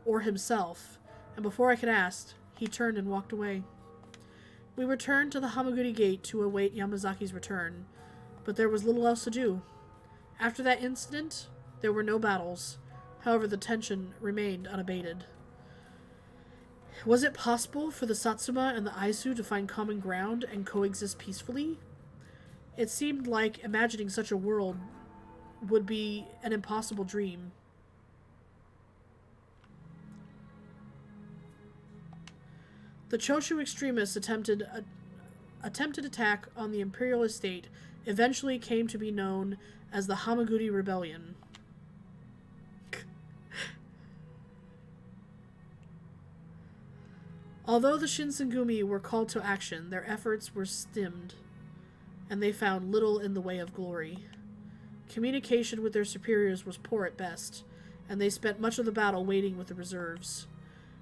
or himself, and before I could ask, he turned and walked away. We returned to the Hamaguri gate to await Yamazaki's return, but there was little else to do. After that incident, there were no battles. However, the tension remained unabated. Was it possible for the Satsuma and the Aisu to find common ground and coexist peacefully? It seemed like imagining such a world would be an impossible dream. The Choshu extremists attempted attack on the imperial estate eventually came to be known as the Hamaguri Rebellion. Although the Shinsengumi were called to action, their efforts were stemmed, and they found little in the way of glory. Communication with their superiors was poor at best, and they spent much of the battle waiting with the reserves.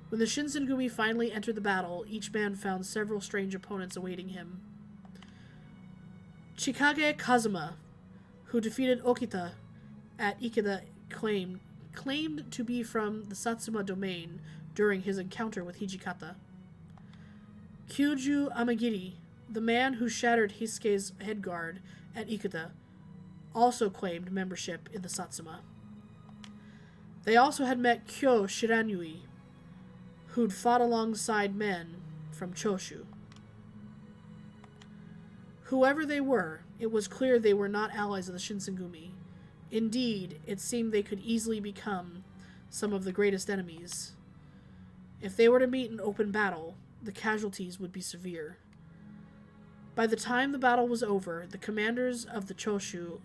When the Shinsengumi finally entered the battle, each man found several strange opponents awaiting him. Chikage Kazuma, who defeated Okita at Ikeda, claimed to be from the Satsuma domain during his encounter with Hijikata. Kyuju Amagiri, the man who shattered Hisuke's headguard at Ikeda, also claimed membership in the Satsuma. They also had met Kyo Shiranui, who'd fought alongside men from Choshu. Whoever they were, it was clear they were not allies of the Shinsengumi. Indeed, it seemed they could easily become some of the greatest enemies. If they were to meet in open battle, the casualties would be severe. By the time the battle was over, the commanders of the Choshu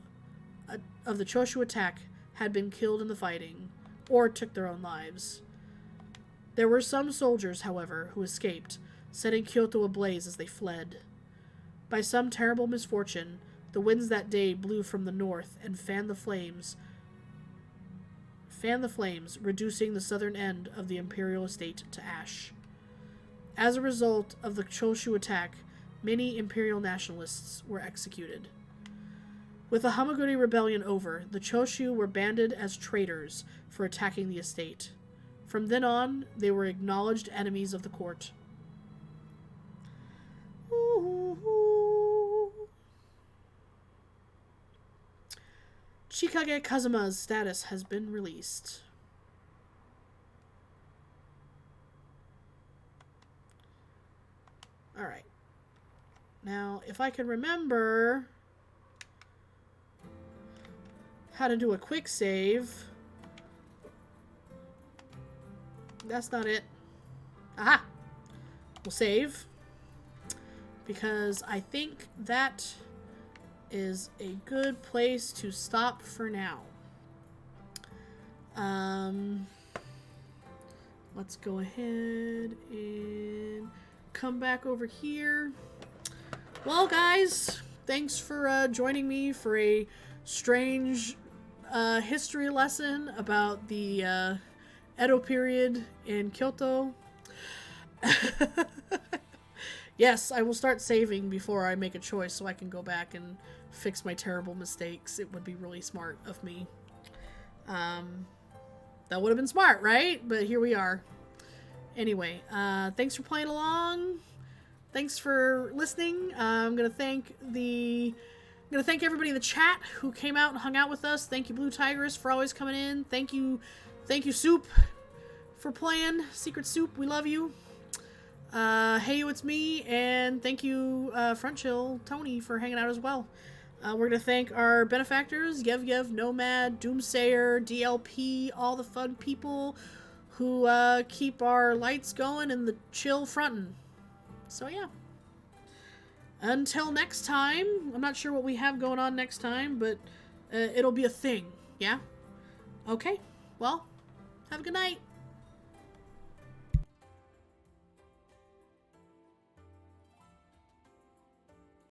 attack had been killed in the fighting, or took their own lives. There were some soldiers, however, who escaped, setting Kyoto ablaze as they fled. By some terrible misfortune, The winds that day blew from the north and fanned the flames, reducing the southern end of the imperial estate to ash. As a result of the Choshu attack, many imperial nationalists were executed. With the Hamaguri rebellion over, the Choshu were banded as traitors for attacking the estate. From then on, they were acknowledged enemies of the court. Chikage Kazuma's status has been released. Alright. Now, if I can remember how to do a quick save. That's not it. Aha! We'll save. Because I think that is a good place to stop for now. Let's go ahead and come back over here. Well, guys, thanks for joining me for a strange history lesson about the Edo period in Kyoto. Yes, I will start saving before I make a choice so I can go back and fix my terrible mistakes. It would be really smart of me. That would have been smart, right? But here we are. Anyway, thanks for playing along. Thanks for listening. I'm gonna thank everybody in the chat who came out and hung out with us. Thank you, Blue Tigress, for always coming in. Thank you, Soup, for playing. Secret Soup, we love you. Hey, it's me, and thank you, Front Chill Tony, for hanging out as well. We're gonna thank our benefactors, Yev, Nomad, Doomsayer, DLP, all the fun people who keep our lights going and the chill frontin'. So yeah. Until next time, I'm not sure what we have going on next time, but it'll be a thing, yeah? Okay, well, have a good night.